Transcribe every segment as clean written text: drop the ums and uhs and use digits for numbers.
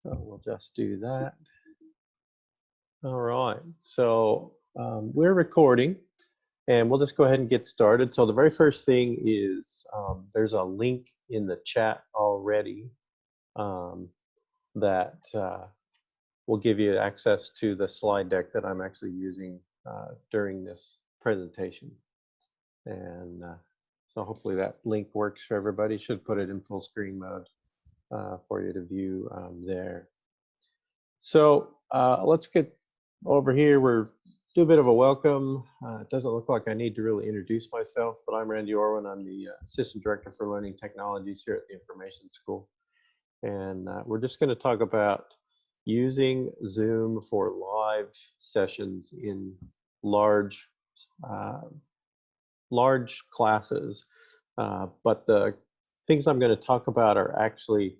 So we'll just do that. All right, so we're recording and we'll just go ahead and get started. So the very first thing is there's a link in the chat already um, that will give you access to the slide deck that I'm actually using during this presentation. And so hopefully that link works for everybody. Should put it in full screen mode for you to view there. So let's get over here. We're do a bit of a welcome. It doesn't look like I need to really introduce myself, but I'm Randy Orwin. I'm the Assistant Director for Learning Technologies here at the Information School. And we're just going to talk about using Zoom for live sessions in large classes. But the things I'm going to talk about are actually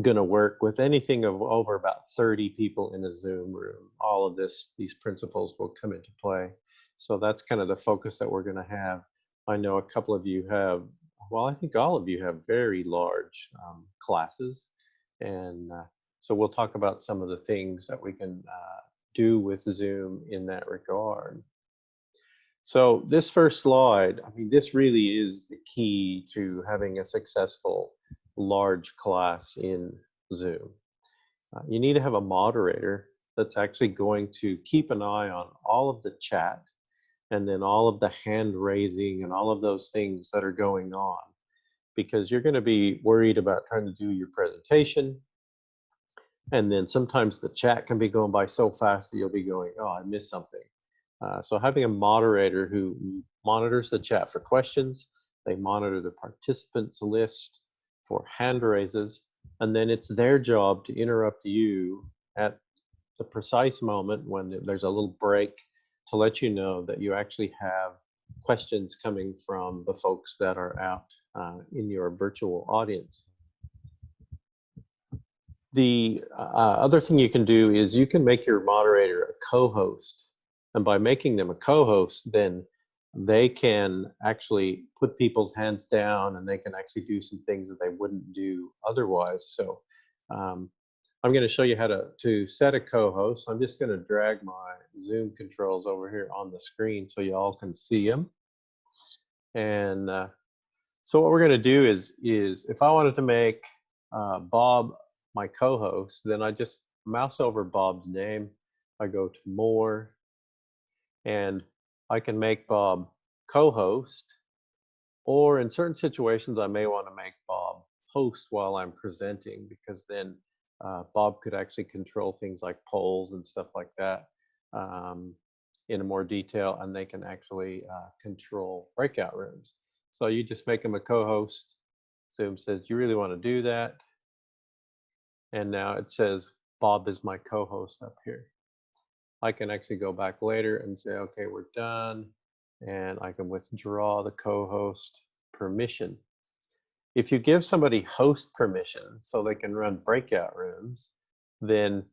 going to work with anything of over about 30 people in a Zoom room. All of these principles will come into play. So that's kind of the focus that we're going to have. I know a couple of you have, well, I think all of you have very large classes. And so we'll talk about some of the things that we can do with Zoom in that regard. So this first slide, I mean, this really is the key to having a successful large class in Zoom. You need to have a moderator that's actually going to keep an eye on all of the chat and then all of the hand raising and all of those things that are going on, because you're going to be worried about trying to do your presentation. And then sometimes the chat can be going by so fast that you'll be going, oh, I missed something. So having a moderator who monitors the chat for questions, they monitor the participants list for hand raises, and then it's their job to interrupt you at the precise moment when there's a little break to let you know that you actually have questions coming from the folks that are out in your virtual audience. The other thing you can do is you can make your moderator a co-host. And by making them a co-host, then they can actually put people's hands down and they can actually do some things that they wouldn't do otherwise. So I'm going to show you how to set a co-host. I'm just going to drag my Zoom controls over here on the screen so you all can see them. And so what we're going to do is if I wanted to make Bob my co-host, then I just mouse over Bob's name. I go to More, and I can make Bob co-host, or in certain situations, I may want to make Bob host while I'm presenting, because then Bob could actually control things like polls and stuff like that in more detail, and they can actually control breakout rooms. So you just make them a co-host. Zoom says, you really want to do that? And now it says, Bob is my co-host up here. I can actually go back later and say, okay, we're done. And I can withdraw the co-host permission. If you give somebody host permission so they can run breakout rooms, then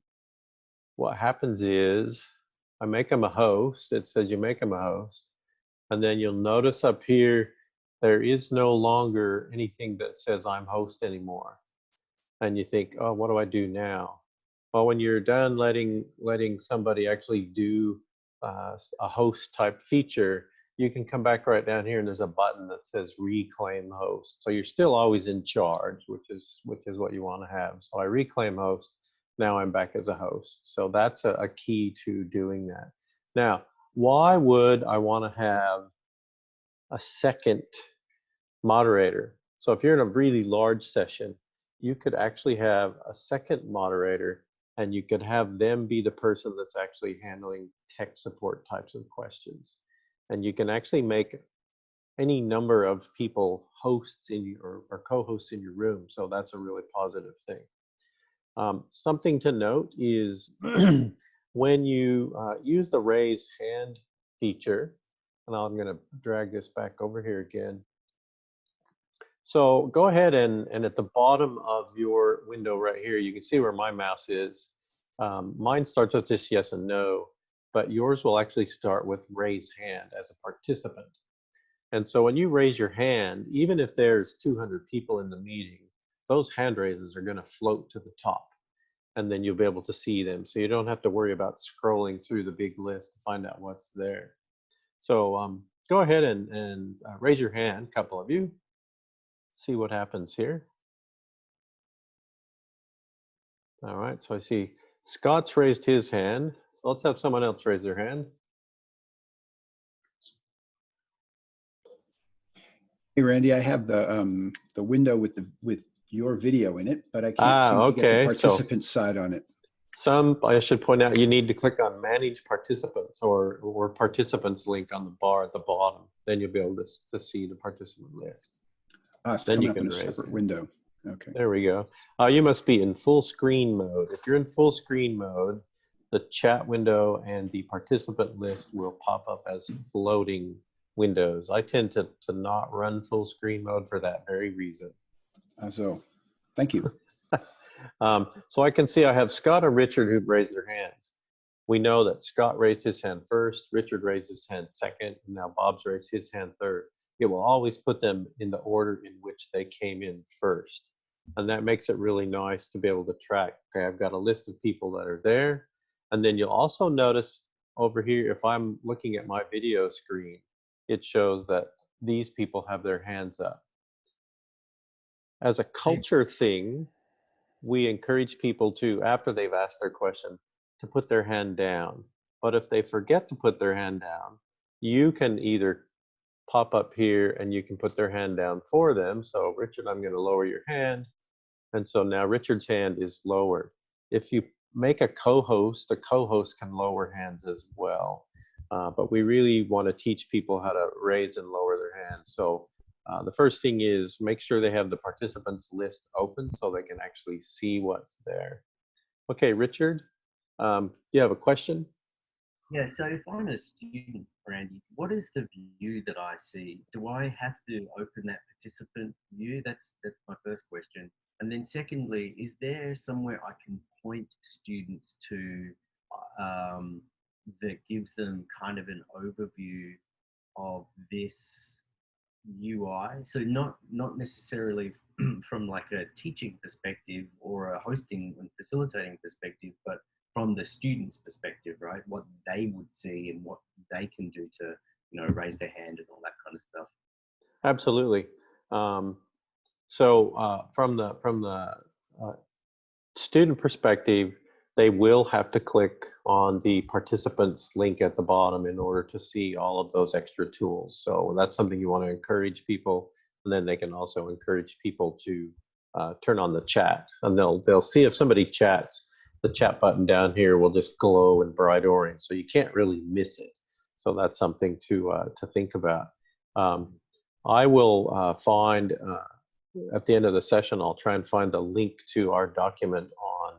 what happens is I make them a host. It says you make them a host. And then you'll notice up here, there is no longer anything that says I'm host anymore. And you think, oh, what do I do now? Well, when you're done letting somebody actually do a host type feature, you can come back right down here and there's a button that says reclaim host. So you're still always in charge, which is what you want to have. So I reclaim host. Now I'm back as a host. So that's a key to doing that. Now, why would I want to have a second moderator? So if you're in a really large session, you could actually have a second moderator, and you could have them be the person that's actually handling tech support types of questions. And you can actually make any number of people hosts in your or co-hosts in your room. So that's a really positive thing. Something to note is when you use the raise hand feature, and I'm going to drag this back over here again. So go ahead and at the bottom of your window right here, you can see where my mouse is. Mine starts with just yes and no, but yours will actually start with raise hand as a participant. And so when you raise your hand, even if there's 200 people in the meeting, those hand raises are going to float to the top. and then you'll be able to see them. So you don't have to worry about scrolling through the big list to find out what's there. So go ahead and raise your hand, a couple of you. See what happens here. All right, so I see Scott's raised his hand. So let's have someone else raise their hand. Hey Randy, I have the window with your video in it, but I can't seem to get the participant side on it. I should point out, you need to click on Manage Participants or Participants link on the bar at the bottom. Then you'll be able to see the participant list. It's then coming you up can in a separate window. Okay. There we go. You must be in full screen mode. If you're in full screen mode, the chat window and the participant list will pop up as floating windows. I tend to not run full screen mode for that very reason. So, thank you. So I can see I have Scott and Richard who've raised their hands. We know that Scott raised his hand first, Richard raised his hand second, and now Bob's raised his hand third. It will always put them in the order in which they came in first. And that makes it really nice to be able to track. Okay, I've got a list of people that are there. And then you'll also notice over here, if I'm looking at my video screen, it shows that these people have their hands up. As a culture thing, we encourage people to, after they've asked their question, to put their hand down. But if they forget to put their hand down, you can either pop up here and you can put their hand down for them. So Richard, I'm going to lower your hand. And so now Richard's hand is lowered. If you make a co-host can lower hands as well. But we really want to teach people how to raise and lower their hands. So the first thing is make sure they have the participants list open so they can actually see what's there. Okay, Richard, you have a question? Yeah, so if I'm a student, Randy, what is the view that I see? Do I have to open that participant view? That's my first question. And then secondly, is there somewhere I can point students to that gives them kind of an overview of this UI? So not necessarily from like a teaching perspective or a hosting and facilitating perspective, but from the student's perspective, right? What they would see and what they can do to, raise their hand and all that kind of stuff. Absolutely. So from the student perspective, they will have to click on the participants link at the bottom in order to see all of those extra tools. So that's something you want to encourage people, and then they can also encourage people to turn on the chat, and they'll see if somebody chats. The chat button down here will just glow in bright orange, so you can't really miss it. So that's something to think about. I will find at the end of the session, I'll try and find a link to our document on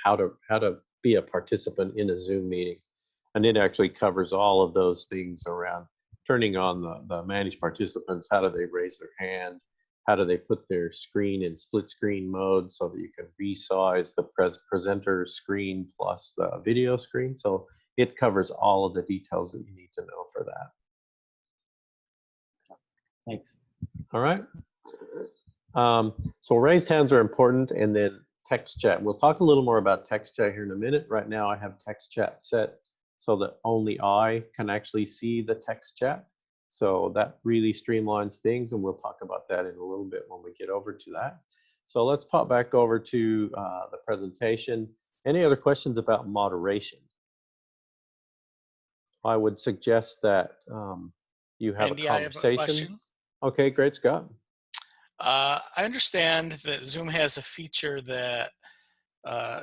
how to be a participant in a Zoom meeting, and it actually covers all of those things around turning on the managed participants. How do they raise their hand? How do they put their screen in split screen mode so that you can resize the presenter screen plus the video screen? So it covers all of the details that you need to know for that. Thanks. All right. So raised hands are important, and then text chat. We'll talk a little more about text chat here in a minute. Right now I have text chat set so that only I can actually see the text chat. So that really streamlines things, and we'll talk about that in a little bit when we get over to that. So let's pop back over to the presentation. Any other questions about moderation? I would suggest that you have Andy, a conversation. I have a question. Okay, great, Scott. I understand that Zoom has a feature that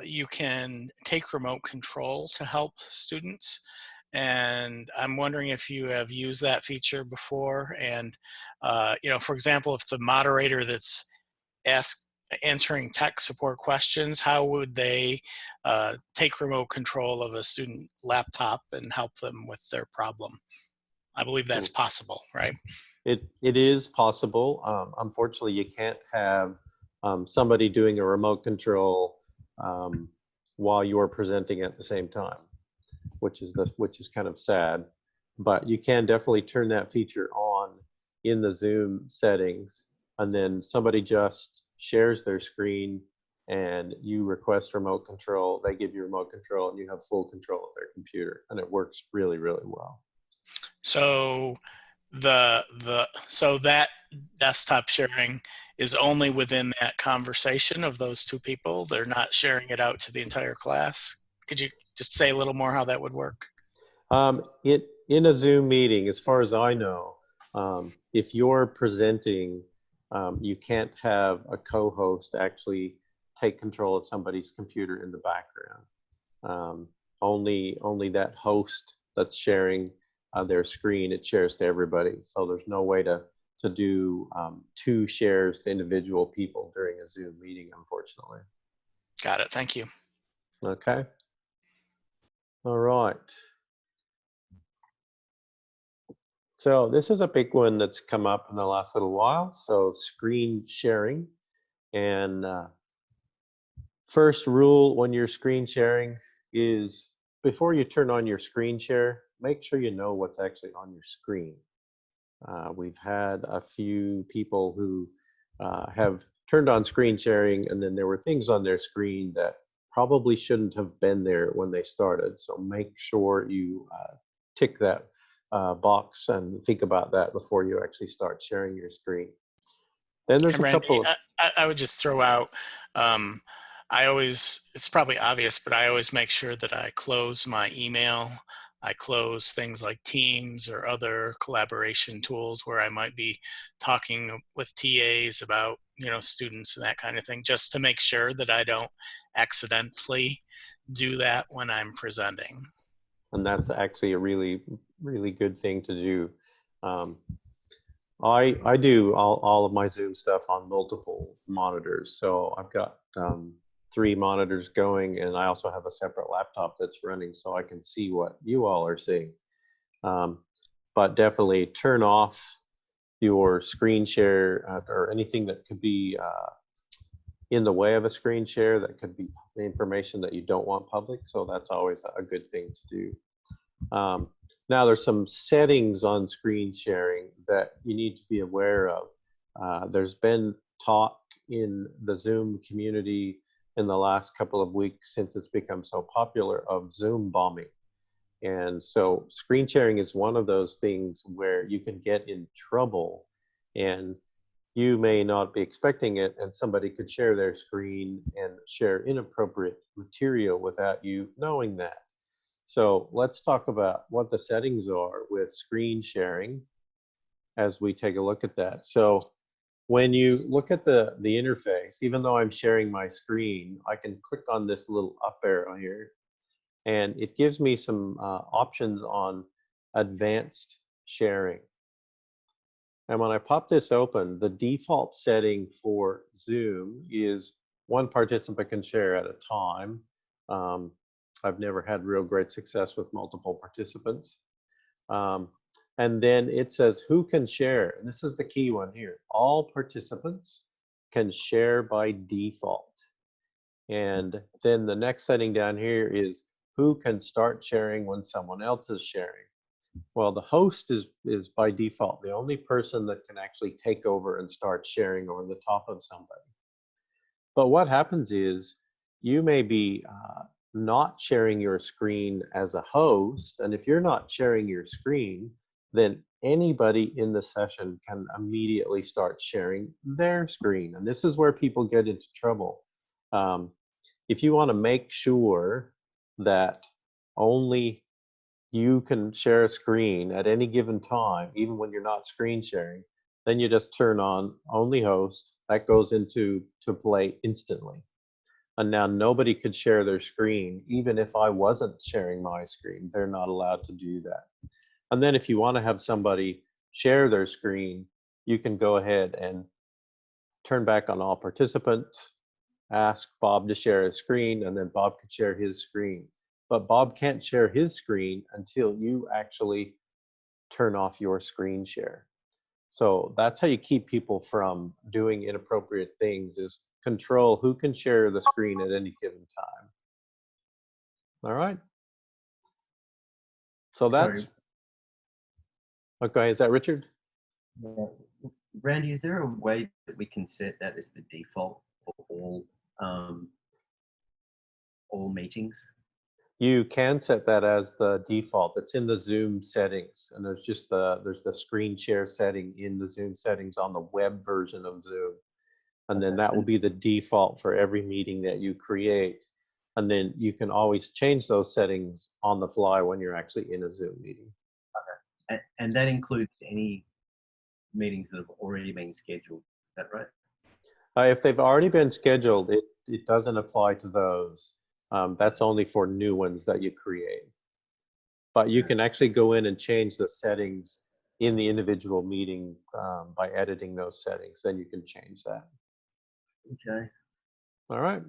you can take remote control to help students. And I'm wondering if you have used that feature before. And, for example, if the moderator that's answering tech support questions, how would they take remote control of a student laptop and help them with their problem? I believe that's possible, right? It is possible. Unfortunately, you can't have somebody doing a remote control while you're presenting at the same time, which is kind of sad. But you can definitely turn that feature on in the Zoom settings, and then somebody just shares their screen and you request remote control, they give you remote control, and you have full control of their computer, and it works really, really well. So so that desktop sharing is only within that conversation of those two people. They're not sharing it out to the entire class. Could you just say a little more how that would work? In a Zoom meeting, as far as I know, if you're presenting, you can't have a co-host actually take control of somebody's computer in the background. Only that host that's sharing their screen, it shares to everybody. So there's no way to do two shares to individual people during a Zoom meeting, unfortunately. Got it. Thank you. Okay. All right. So this is a big one that's come up in the last little while. So screen sharing. And first rule when you're screen sharing is before you turn on your screen share, make sure you know what's actually on your screen. We've had a few people who have turned on screen sharing, and then there were things on their screen that probably shouldn't have been there when they started. So make sure you tick that box and think about that before you actually start sharing your screen. Then there's and a Randy, couple of... I would just throw out, it's probably obvious, but I always make sure that I close my email. I close things like Teams or other collaboration tools where I might be talking with TAs about, students and that kind of thing, just to make sure that I don't accidentally do that when I'm presenting. And that's actually a really, really good thing to do. I do all of my Zoom stuff on multiple monitors. So I've got 3 monitors going, and I also have a separate laptop that's running so I can see what you all are seeing. But definitely turn off your screen share or anything that could be in the way of a screen share, that could be information that you don't want public. So that's always a good thing to do. Now there's some settings on screen sharing that you need to be aware of. There's been talk in the Zoom community in the last couple of weeks, since it's become so popular, of Zoom bombing. And so screen sharing is one of those things where you can get in trouble, and you may not be expecting it, and somebody could share their screen and share inappropriate material without you knowing that. So let's talk about what the settings are with screen sharing as we take a look at that. So when you look at the interface, even though I'm sharing my screen, I can click on this little up arrow here, and it gives me some options on advanced sharing. And when I pop this open, the default setting for Zoom is 1 participant can share at a time. I've never had real great success with multiple participants. And then it says who can share. And this is the key one here. All participants can share by default. And then the next setting down here is who can start sharing when someone else is sharing. Well, the host is by default the only person that can actually take over and start sharing over the top of somebody. But what happens is you may be not sharing your screen as a host, and if you're not sharing your screen, then anybody in the session can immediately start sharing their screen. And this is where people get into trouble. If you want to make sure that only you can share a screen at any given time, even when you're not screen sharing, then you just turn on only host. That goes into play instantly. And now nobody could share their screen, even if I wasn't sharing my screen. They're not allowed to do that. And then if you want to have somebody share their screen, you can go ahead and turn back on all participants, ask Bob to share his screen, and then Bob could share his screen. But Bob can't share his screen until you actually turn off your screen share. So that's how you keep people from doing inappropriate things, is control who can share the screen at any given time. All right. So that's... Okay, is that Richard? Yeah. Randy, is there a way that we can set that as the default for all all meetings? You can set that as the default. It's in the Zoom settings, and there's just there's the screen share setting in the Zoom settings on the web version of Zoom. And then that will be the default for every meeting that you create. And then you can always change those settings on the fly when you're actually in a Zoom meeting. Okay. And that includes any meetings that have already been scheduled. Is that right? If they've already been scheduled, it doesn't apply to those. That's only for new ones that you create. But you can actually go in and change the settings in the individual meeting by editing those settings. Then you can change that. Okay. All right.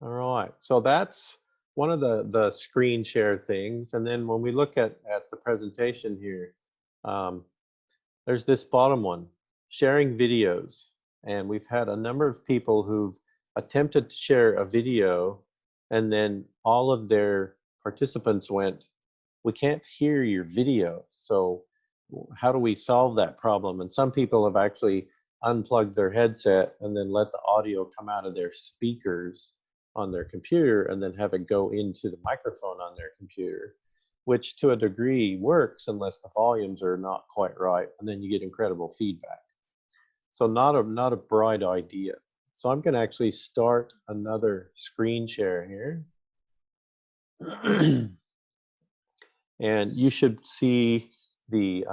All right. So that's one of the screen share things. And then when we look at the presentation here, there's this bottom one, sharing videos. And we've had a number of people who've attempted to share a video, and then all of their participants went, "We can't hear your video. So how do we solve that problem?" And some people have actually unplugged their headset and then let the audio come out of their speakers on their computer and then have it go into the microphone on their computer, which to a degree works unless the volumes are not quite right, and then you get incredible feedback. So not a bright idea. So I'm going to actually start another screen share here. And you should see the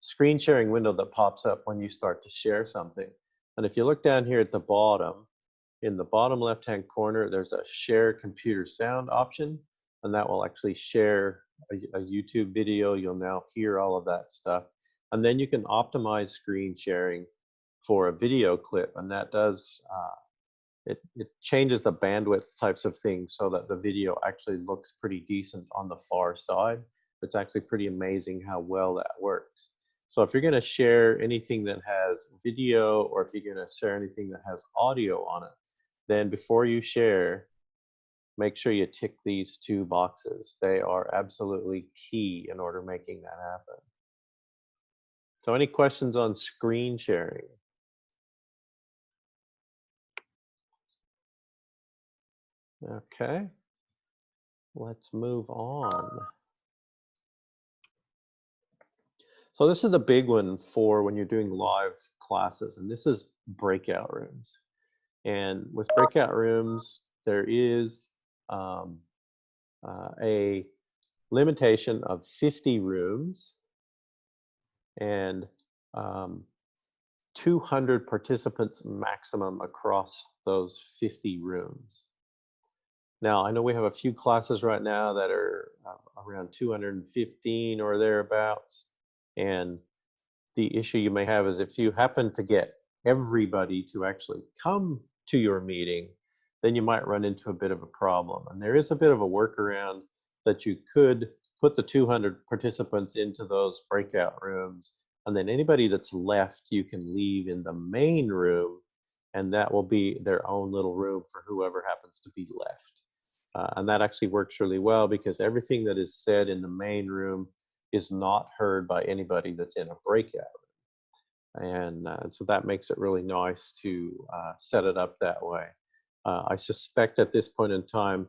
screen sharing window that pops up when you start to share something. And if you look down here at the bottom, in the bottom left-hand corner, there's a share computer sound option, and that will actually share a YouTube video. You'll now hear all of that stuff. And then you can optimize screen sharing for a video clip, and that does, it changes the bandwidth types of things so that the video actually looks pretty decent on the far side. It's actually pretty amazing how well that works. So if you're going to share anything that has video, or if you're going to share anything that has audio on it, then before you share, make sure you tick these two boxes. They are absolutely key in order making that happen. So any questions on screen sharing? Okay, let's move on. So this is the big one for when you're doing live classes, and this is breakout rooms. And with breakout rooms, there is a limitation of 50 rooms and 200 participants maximum across those 50 rooms. Now, I know we have a few classes right now that are around 215 or thereabouts. And the issue you may have is if you happen to get everybody to actually come to your meeting, then you might run into a bit of a problem. And there is a bit of a workaround that you could put the 200 participants into those breakout rooms, and then anybody that's left, you can leave in the main room, and that will be their own little room for whoever happens to be left. And that actually works really well because everything that is said in the main room is not heard by anybody that's in a breakout room. And so that makes it really nice to set it up that way. I suspect at this point in time,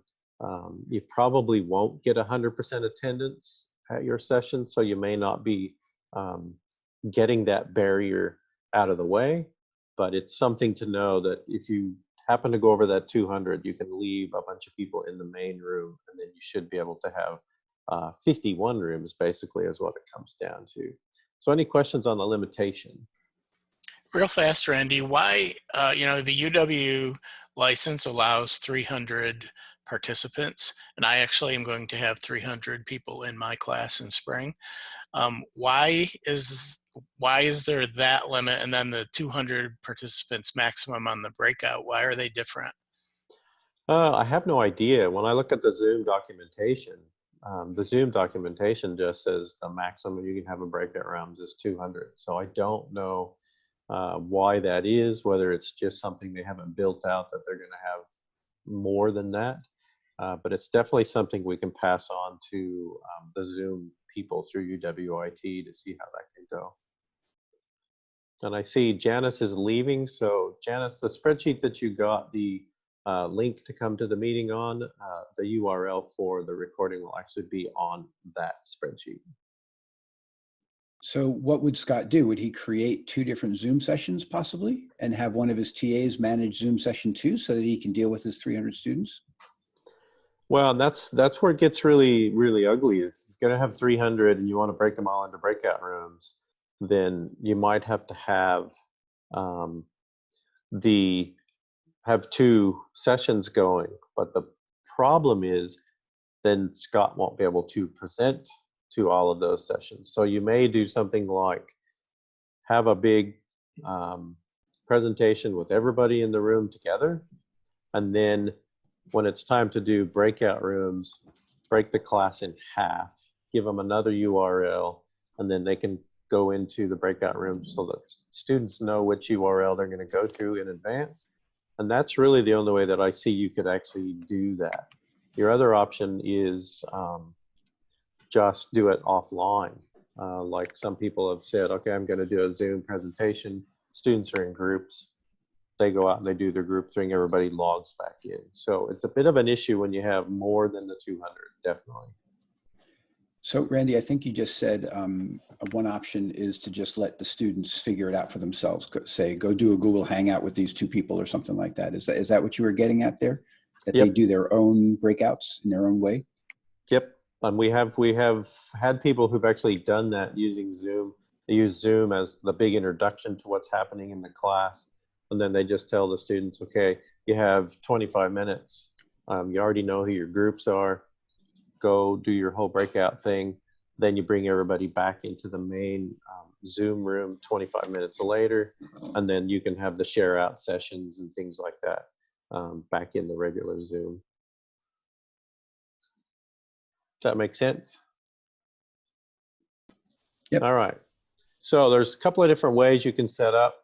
you probably won't get 100% attendance at your session, so you may not be getting that barrier out of the way, but it's something to know that if you happen to go over that 200, you can leave a bunch of people in the main room, and then you should be able to have 51 rooms, basically, is what it comes down to. So any questions on the limitation? Real fast, Randy, why, the UW license allows 300 participants, and I actually am going to have 300 people in my class in spring. Why is there that limit, and then the 200 participants maximum on the breakout? Why are they different? I have no idea. When I look at the Zoom documentation just says the maximum you can have in breakout rooms is 200. So I don't know why that is, whether it's just something they haven't built out that they're going to have more than that. But it's definitely something we can pass on to the Zoom people through UWIT to see how that can go. And I see Janice is leaving. So Janice, the spreadsheet that you got the link to come to the meeting on, the URL for the recording will actually be on that spreadsheet. So what would Scott do? Would he create 2 different Zoom sessions possibly and have one of his TAs manage Zoom session 2 so that he can deal with his 300 students? Well, that's where it gets really, really ugly. If you're going to have 300 and you want to break them all into breakout rooms, then you might have to have have 2 sessions going. But the problem is then Scott won't be able to present to all of those sessions. So you may do something like have a big presentation with everybody in the room together, and then when it's time to do breakout rooms, break the class in half, give them another URL, and then they can go into the breakout room so that students know which URL they're going to go to in advance. And that's really the only way that I see you could actually do that. Your other option is just do it offline. Like some people have said, okay, I'm going to do a Zoom presentation. Students are in groups. They go out and they do their group thing. Everybody logs back in. So it's a bit of an issue when you have more than the 200, definitely. So Randy, I think you just said one option is to just let the students figure it out for themselves. Say, go do a Google Hangout with these 2 people or something like that. Is that what you were getting at there? That Yep. They do their own breakouts in their own way? Yep. And we have had people who've actually done that using Zoom. They use Zoom as the big introduction to what's happening in the class. And then they just tell the students, okay, you have 25 minutes. You already know who your groups are. Go do your whole breakout thing. Then you bring everybody back into the main Zoom room 25 minutes later. And then you can have the share out sessions and things like that back in the regular Zoom. Does that make sense? Yep. All right. So there's a couple of different ways you can set up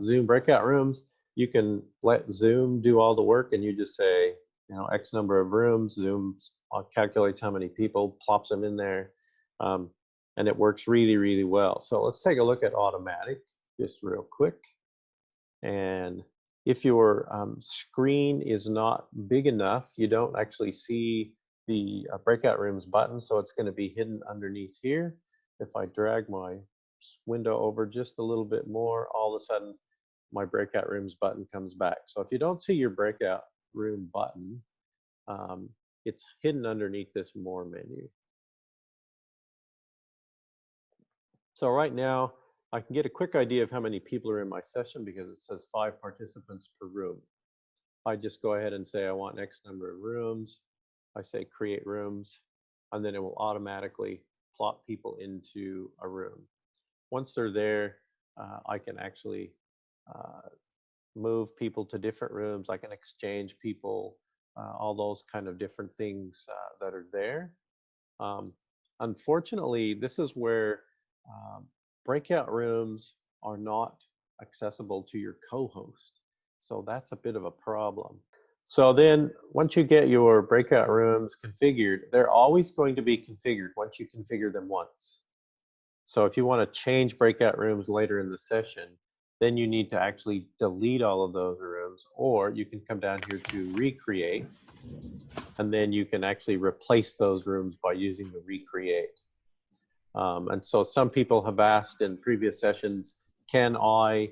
Zoom breakout rooms. You can let Zoom do all the work and you just say, you know, X number of rooms. Zoom calculates how many people, plops them in there, and it works really, really well. So let's take a look at automatic just real quick. And if your screen is not big enough, you don't actually see the breakout rooms button, so it's going to be hidden underneath here. If I drag my window over just a little bit more, all of a sudden my breakout rooms button comes back. So if you don't see your breakout room button, it's hidden underneath this more menu. So right now I can get a quick idea of how many people are in my session because it says 5 participants per room. I just go ahead and say I want X number of rooms. I say create rooms, and then it will automatically plot people into a room. Once they're there, I can actually move people to different rooms. I can exchange people, all those kind of different things that are there. Unfortunately, this is where breakout rooms are not accessible to your co-host. So that's a bit of a problem. So then once you get your breakout rooms configured, they're always going to be configured once you configure them once. So if you want to change breakout rooms later in the session, then you need to actually delete all of those rooms, or you can come down here to recreate, and then you can actually replace those rooms by using the recreate. And so some people have asked in previous sessions, can I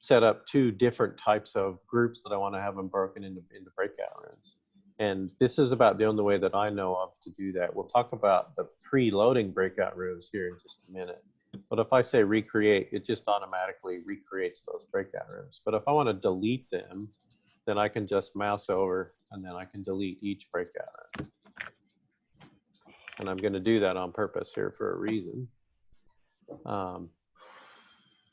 set up 2 different types of groups that I want to have them broken into breakout rooms? And this is about the only way that I know of to do that. We'll talk about the preloading breakout rooms here in just a minute. But if I say recreate, it just automatically recreates those breakout rooms. But if I want to delete them, then I can just mouse over and then I can delete each breakout room. And I'm going to do that on purpose here for a reason.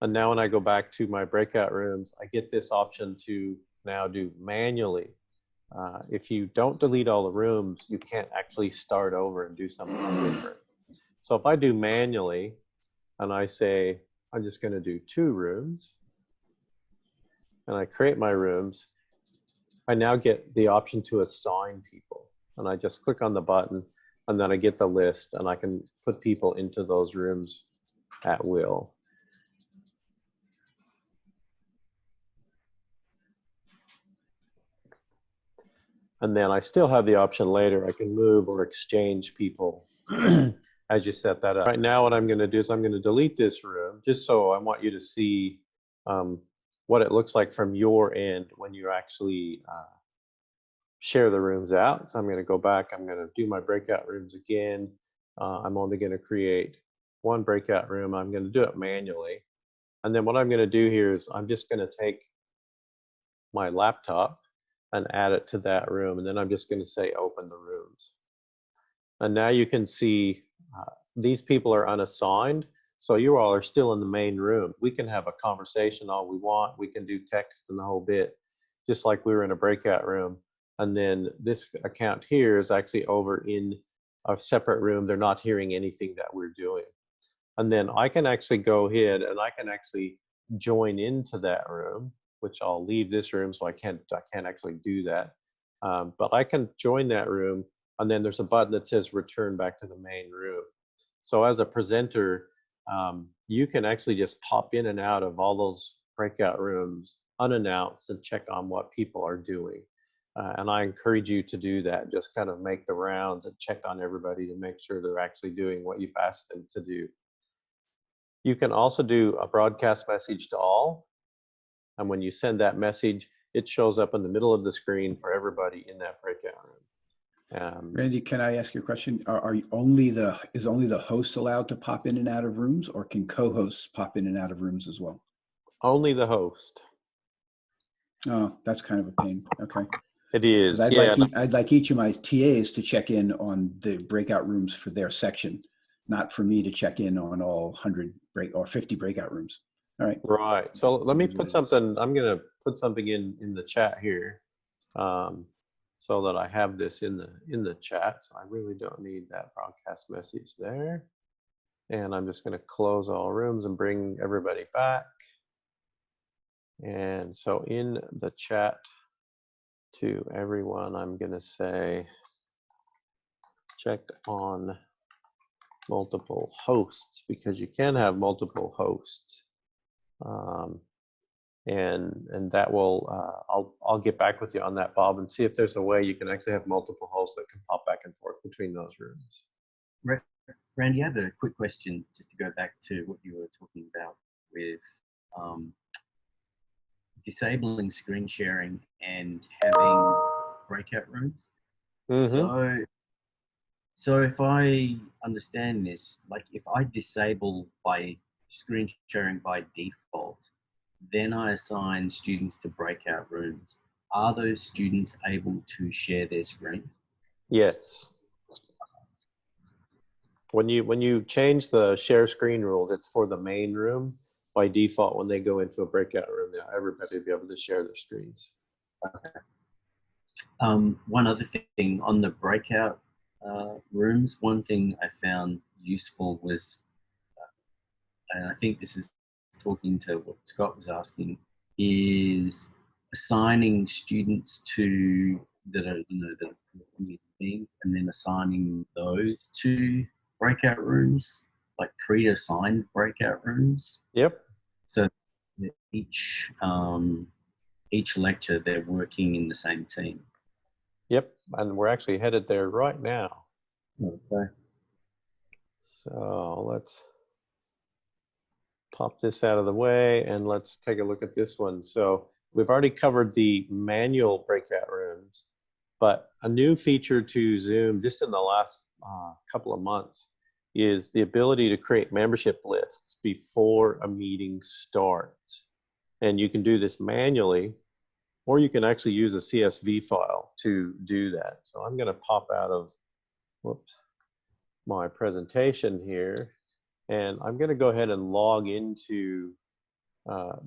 And now when I go back to my breakout rooms, I get this option to now do manually. If you don't delete all the rooms, you can't actually start over and do something different. So if I do manually, and I say, I'm just going to do 2 rooms, and I create my rooms, I now get the option to assign people. And I just click on the button, and then I get the list, and I can put people into those rooms at will. And then I still have the option later, I can move or exchange people as you set that up. Right now, what I'm going to do is I'm going to delete this room just so I want you to see what it looks like from your end when you actually share the rooms out. So I'm going to go back. I'm going to do my breakout rooms again. I'm only going to create one breakout room. I'm going to do it manually. And then what I'm going to do here is I'm just going to take my laptop and add it to that room. And then I'm just going to say open the rooms. And now you can see these people are unassigned. So you all are still in the main room. We can have a conversation all we want. We can do text and the whole bit, just like we were in a breakout room. And then this account here is actually over in a separate room. They're not hearing anything that we're doing. And then I can actually go ahead and I can actually join into that room, which I'll leave this room so I can't actually do that. But I can join that room, and then there's a button that says return back to the main room. So as a presenter, you can actually just pop in and out of all those breakout rooms unannounced and check on what people are doing. And I encourage you to do that. Just kind of make the rounds and check on everybody to make sure they're actually doing what you've asked them to do. You can also do a broadcast message to all. And when you send that message, it shows up in the middle of the screen for everybody in that breakout room. Randy, can I ask you a question? Is only the host allowed to pop in and out of rooms, or can co-hosts pop in and out of rooms as well? Only the host. Oh, that's kind of a pain. Okay. It is. I'd Yeah. like each of my TAs to check in on the breakout rooms for their section, not for me to check in on all 100 or 50 breakout rooms. All right. Right. So let me put something. I'm going to put something in the chat here, so that I have this in the chat. So I really don't need that broadcast message there. And I'm just going to close all rooms and bring everybody back. And so in the chat to everyone, I'm going to say checked on multiple hosts, because you can have multiple hosts. And that will, I'll get back with you on that, Bob, and see if there's a way you can actually have multiple hosts that can pop back and forth between those rooms. Randy, I have a quick question just to go back to what you were talking about with disabling screen sharing and having breakout rooms. Mm-hmm. So if I understand this, like if I disable by screen sharing by default, then I assign students to breakout rooms. Are those students able to share their screens? Yes. When you change the share screen rules, it's for the main room. By default, when they go into a breakout room, now everybody will be able to share their screens. Okay. One other thing on the breakout rooms, one thing I found useful was, and I think this is talking to what Scott was asking, is assigning students to that are things, and then assigning those to breakout rooms, like pre-assigned breakout rooms. Yep. So each lecture they're working in the same team. Yep, and we're actually headed there right now. Okay. So let's pop this out of the way and let's take a look at this one. So we've already covered the manual breakout rooms, but a new feature to Zoom just in the last couple of months is the ability to create membership lists before a meeting starts. And you can do this manually, or you can actually use a CSV file to do that. So I'm going to pop out of my presentation here, and I'm going to go ahead and log into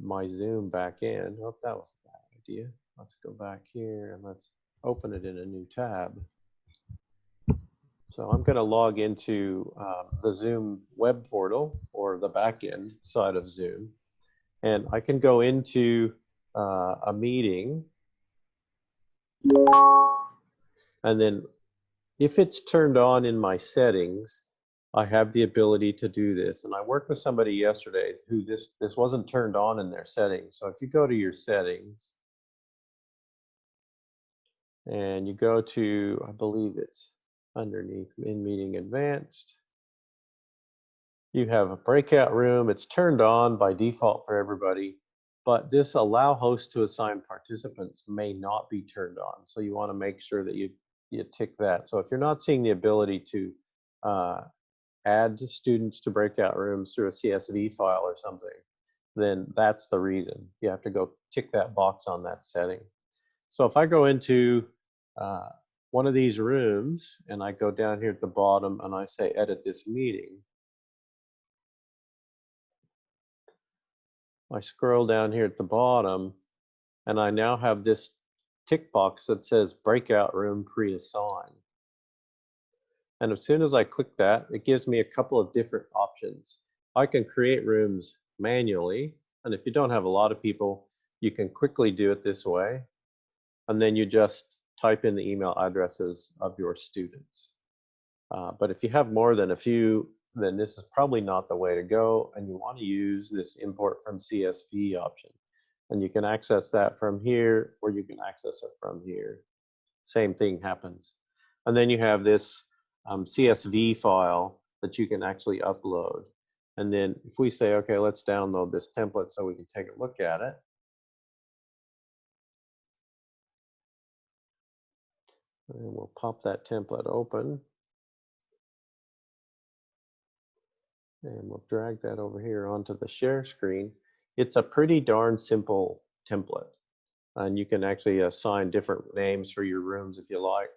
my Zoom back in. Oh, that was a bad idea. Let's go back here and let's open it in a new tab. So I'm going to log into the Zoom web portal, or the back-end side of Zoom, and I can go into a meeting, and then if it's turned on in my settings, I have the ability to do this. And I worked with somebody yesterday who this wasn't turned on in their settings. So if you go to your settings and you go to, I believe it's underneath in meeting advanced. You have a breakout room. It's turned on by default for everybody, but this allow host to assign participants may not be turned on. So you want to make sure that you tick that. So if you're not seeing the ability to add students to breakout rooms through a CSV file or something, then that's the reason. You have to go tick that box on that setting. So if I go into one of these rooms and I go down here at the bottom and I say edit this meeting, I scroll down here at the bottom and I now have this tick box that says breakout room pre-assigned. And as soon as I click that, it gives me a couple of different options. I can create rooms manually, and if you don't have a lot of people, you can quickly do it this way. And then you just type in the email addresses of your students. But if you have more than a few, then this is probably not the way to go, and you want to use this import from CSV option. And you can access that from here, or you can access it from here. Same thing happens. And then you have this CSV file that you can actually upload. And then if we say, okay, let's download this template so we can take a look at it. And we'll pop that template open. And we'll drag that over here onto the share screen. It's a pretty darn simple template. And you can actually assign different names for your rooms if you like.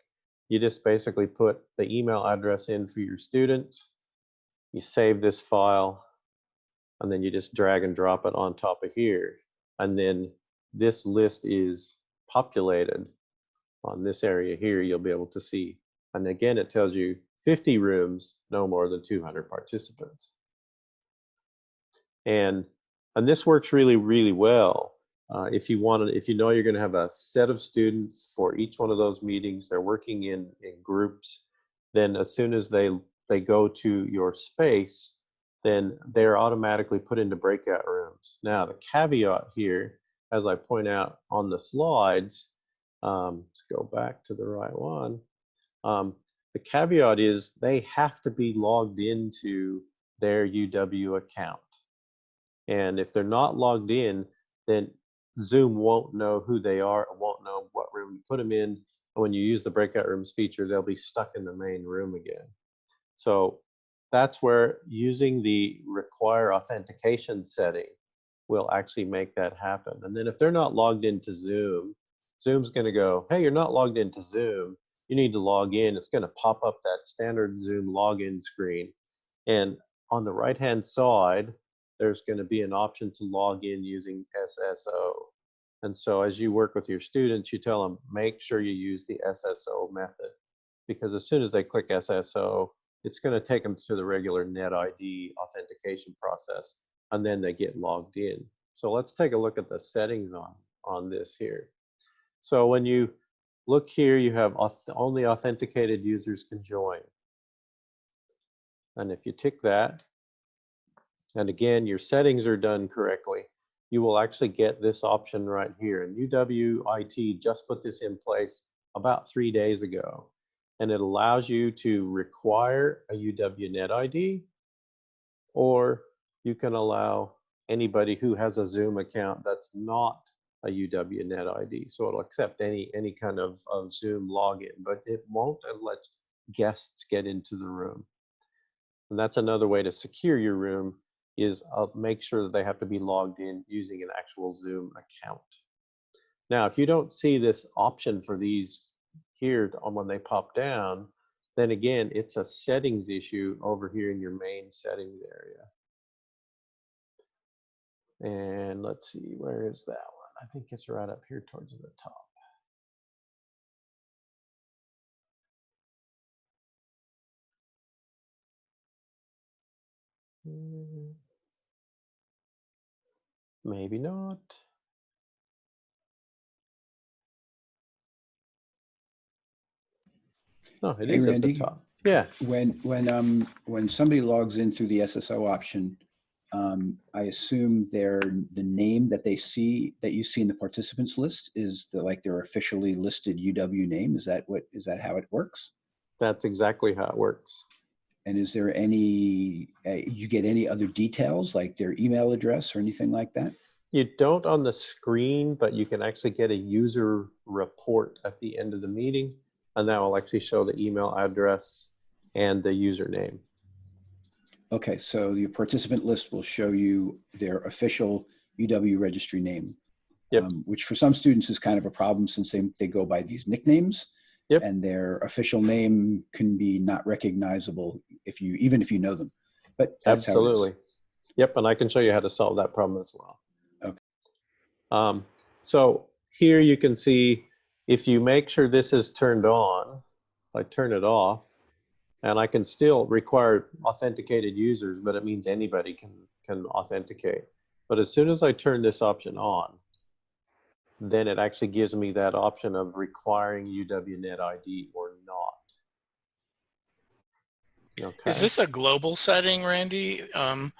You just basically put the email address in for your students. You save this file, and then you just drag and drop it on top of here. And then this list is populated on this area here, you'll be able to see. And again, it tells you 50 rooms, no more than 200 participants. And this works really, really well. If you know you're going to have a set of students for each one of those meetings, they're working in groups, then as soon as they go to your space, then they're automatically put into breakout rooms. Now, the caveat here, as I point out on the slides, let's go back to the right one. The caveat is they have to be logged into their UW account. And if they're not logged in, then Zoom won't know who they are and won't know what room to put them in. And when you use the breakout rooms feature, they'll be stuck in the main room again. So that's where using the require authentication setting will actually make that happen. And then if they're not logged into Zoom, Zoom's going to go, hey, you're not logged into Zoom. You need to log in. It's going to pop up that standard Zoom login screen. And on the right-hand side, there's going to be an option to log in using SSO. And so as you work with your students, you tell them, make sure you use the SSO method. Because as soon as they click SSO, it's going to take them to the regular NetID authentication process, and then they get logged in. So let's take a look at the settings on this here. So when you look here, you have only authenticated users can join. And if you tick that, and again, your settings are done correctly, you will actually get this option right here. And UWIT just put this in place about 3 days ago. And it allows you to require a UW NetID, or you can allow anybody who has a Zoom account that's not a UW NetID. So it'll accept any kind of Zoom login, but it won't let guests get into the room. And that's another way to secure your room, is make sure that they have to be logged in using an actual Zoom account. Now, if you don't see this option for these here when they pop down, then again, it's a settings issue over here in your main settings area. And let's see, where is that one? I think it's right up here towards the top. Maybe not. Oh, it is Randy, at the top. Yeah. When somebody logs in through the SSO option, I assume the name that you see in the participants list is like their officially listed UW name. Is that how it works? That's exactly how it works. And is there any, you get any other details like their email address or anything like that? You don't on the screen, but you can actually get a user report at the end of the meeting, and that will actually show the email address and the username. Okay, so your participant list will show you their official UW registry name, Yep. Which for some students is kind of a problem since they go by these nicknames. Yep. And their official name can be not recognizable even if you know them. But that's Absolutely. How it is. Yep, and I can show you how to solve that problem as well. Okay. So here you can see if you make sure this is turned on, if I turn it off, and I can still require authenticated users, but it means anybody can authenticate. But as soon as I turn this option on, then it actually gives me that option of requiring UWNet ID or not. Okay. Is this a global setting, Randy? Or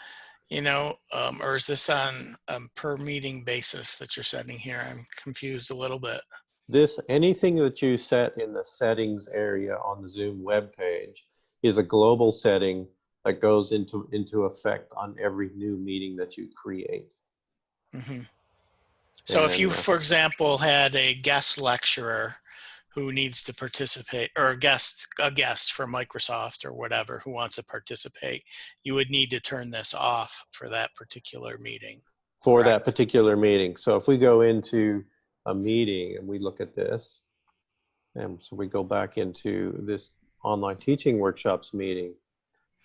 is this on a per meeting basis that you're setting here? I'm confused a little bit. Anything that you set in the settings area on the Zoom web page is a global setting that goes into effect on every new meeting that you create. Mm-hmm. So if you, for example, had a guest lecturer who needs to participate, or a guest for Microsoft or whatever who wants to participate, you would need to turn this off for that particular meeting. For that particular meeting. So if we go into a meeting and we look at this, and so we go back into this online teaching workshops meeting,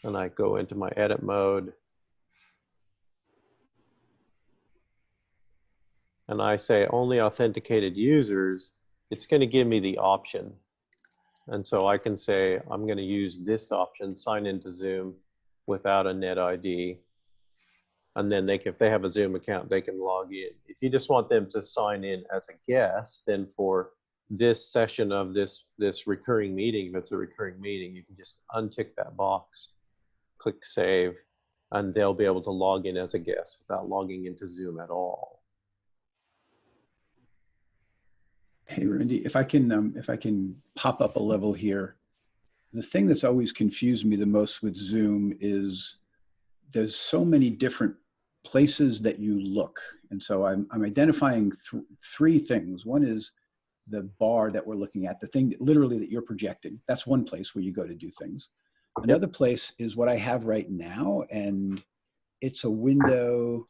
and I go into my edit mode, and I say only authenticated users, it's going to give me the option. And so I can say, I'm going to use this option, sign into Zoom without a net ID. And then if they have a Zoom account, they can log in. If you just want them to sign in as a guest, then for this session of this recurring meeting, if it's a recurring meeting, you can just untick that box, click save, and they'll be able to log in as a guest without logging into Zoom at all. Hey, Randy, if I can pop up a level here, the thing that's always confused me the most with Zoom is there's so many different places that you look. And so I'm identifying three things. One is the bar that we're looking at, the thing that literally that you're projecting. That's one place where you go to do things. Another place is what I have right now. And it's a window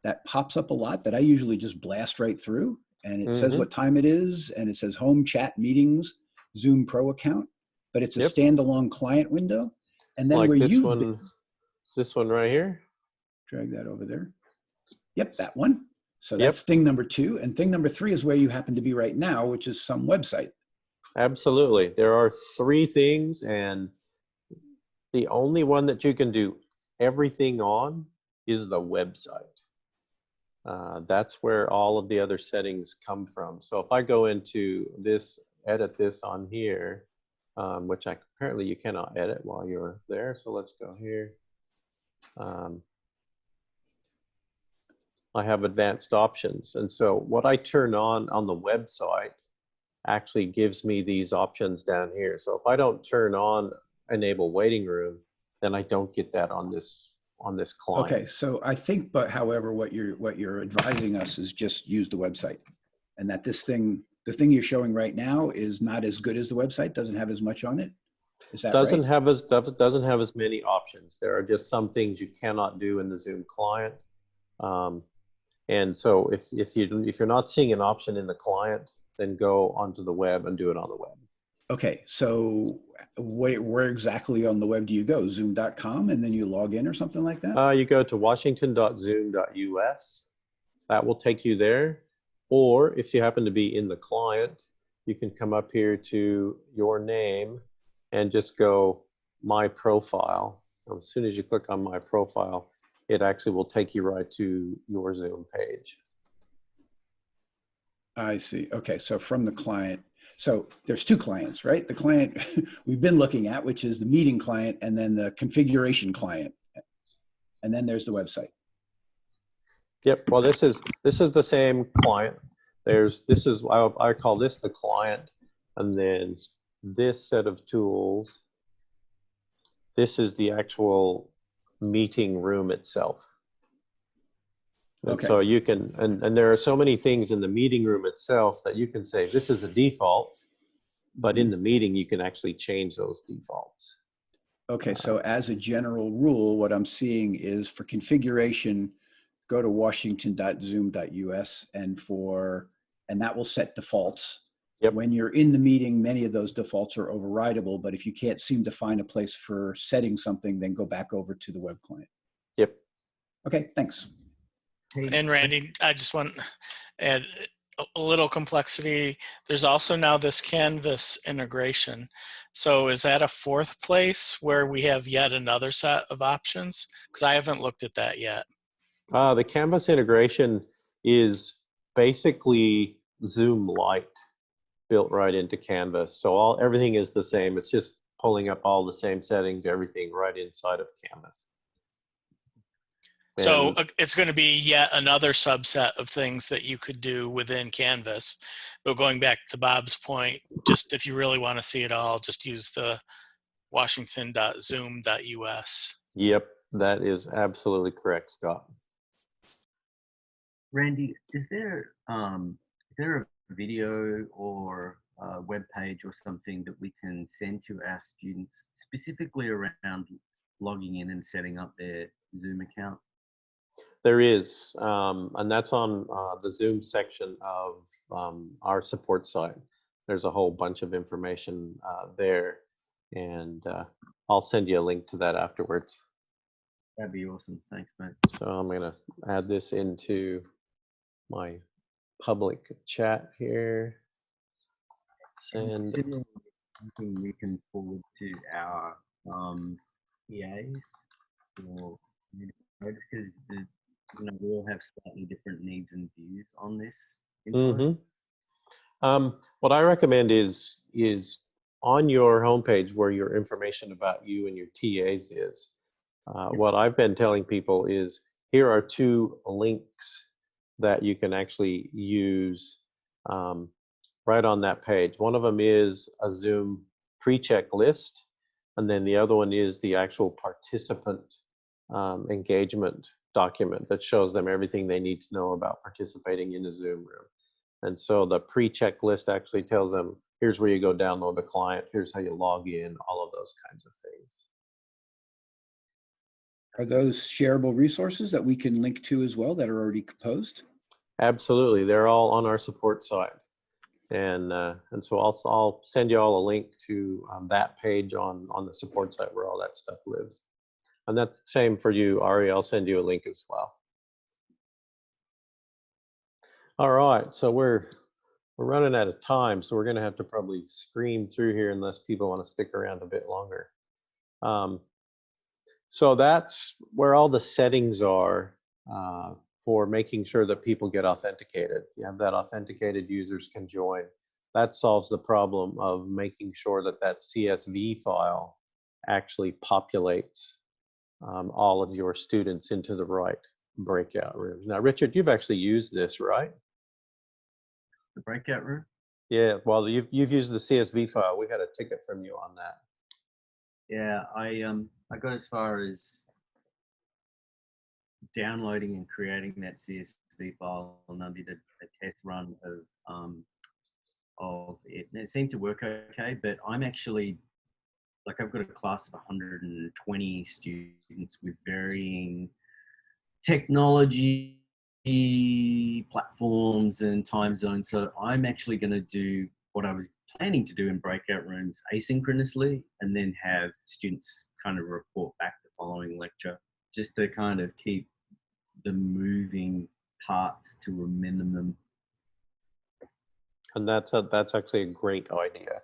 that pops up a lot that I usually just blast right through. And it says what time it is. And it says home, chat, meetings, Zoom Pro account. But it's a standalone client window. And then like where this one right here. Drag that over there. Yep, that one. So that's thing number 2. And thing number 3 is where you happen to be right now, which is some website. Absolutely. There are 3 things, and the only one that you can do everything on is the website. That's where all of the other settings come from. So if I go into this, edit this on here, which apparently you cannot edit while you're there. So let's go here. I have advanced options. And so what I turn on the website actually gives me these options down here. So if I don't turn on enable waiting room, then I don't get that on this client. Okay, so I think, but however, what you're advising us is just use the website, and that the thing you're showing right now is not as good as the website, doesn't have as much on it. Is that doesn't right? doesn't have as many options. There are just some things you cannot do in the Zoom client. And so if you're not seeing an option in the client, then go onto the web and do it on the web. Okay, so where exactly on the web do you go? Zoom.com, and then you log in or something like that? You go to washington.zoom.us. That will take you there. Or if you happen to be in the client, you can come up here to your name and just go my profile. As soon as you click on my profile, it actually will take you right to your Zoom page. I see. Okay, so from the client, so there's 2 clients, right? The client we've been looking at, which is the meeting client, and then the configuration client. And then there's the website. Yep. Well, this is the same client. This is I call this the client, and then this set of tools. This is the actual meeting room itself. And Okay. so you can, and there are so many things in the meeting room itself that you can say this is a default, but in the meeting you can actually change those defaults. Okay, so as a general rule, what I'm seeing is for configuration, go to washington.zoom.us and that will set defaults. Yep. When you're in the meeting, many of those defaults are overridable, but if you can't seem to find a place for setting something, then go back over to the web client. Yep. Okay, thanks. And Randy, I just want to add a little complexity. There's also now this Canvas integration. So is that a fourth place where we have yet another set of options? Because I haven't looked at that yet. The Canvas integration is basically Zoom Lite built right into Canvas. So everything is the same. It's just pulling up all the same settings, everything right inside of Canvas. So it's going to be yet another subset of things that you could do within Canvas. But going back to Bob's point, just if you really want to see it all, just use the washington.zoom.us. Yep, that is absolutely correct, Scott. Randy, is there a video or a web page or something that we can send to our students specifically around logging in and setting up their Zoom account? There is, and that's on the Zoom section of our support site. There's a whole bunch of information there, and I'll send you a link to that afterwards. That'd be awesome. Thanks, mate. So I'm going to add this into my public chat here. Send. Similarly, something we can forward to our EAs or because we all have slightly different needs and views on this. What I recommend is on your homepage where your information about you and your TAs is. What I've been telling people is here are 2 links that you can actually use right on that page. One of them is a Zoom pre-check list, and then the other one is the actual participant engagement document that shows them everything they need to know about participating in a Zoom room. And so the pre-check list actually tells them, here's where you go download the client, here's how you log in, all of those kinds of things. Are those shareable resources that we can link to as well that are already composed? Absolutely, they're all on our support site. And so I'll send you all a link to that page on the support site where all that stuff lives. And that's the same for you, Ari. I'll send you a link as well. All right, so we're running out of time, so we're going to have to probably scream through here unless people want to stick around a bit longer. So that's where all the settings are for making sure that people get authenticated. You have that authenticated users can join. That solves the problem of making sure that that CSV file actually populates all of your students into the right breakout rooms. Now, Richard, you've actually used this, right? The breakout room? Yeah, well, you've used the CSV file. We had a ticket from you on that. Yeah, I got as far as downloading and creating that CSV file, and I did a test run of it, and it seemed to work okay. But I'm actually I've got a class of 120 students with varying technology platforms and time zones. So I'm actually going to do what I was planning to do in breakout rooms asynchronously, and then have students kind of report back the following lecture, just to kind of keep the moving parts to a minimum. And that's actually a great idea.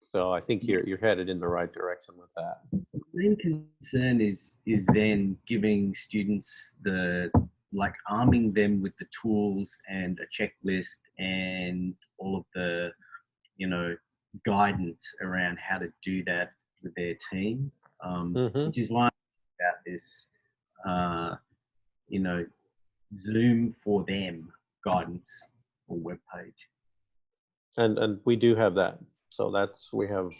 So I think you're headed in the right direction with that. The main concern is then giving students arming them with the tools and a checklist and all of the, guidance around how to do that with their team, which is why I'm about this you know, Zoom for them guidance or web page. And we do have that. So that's we have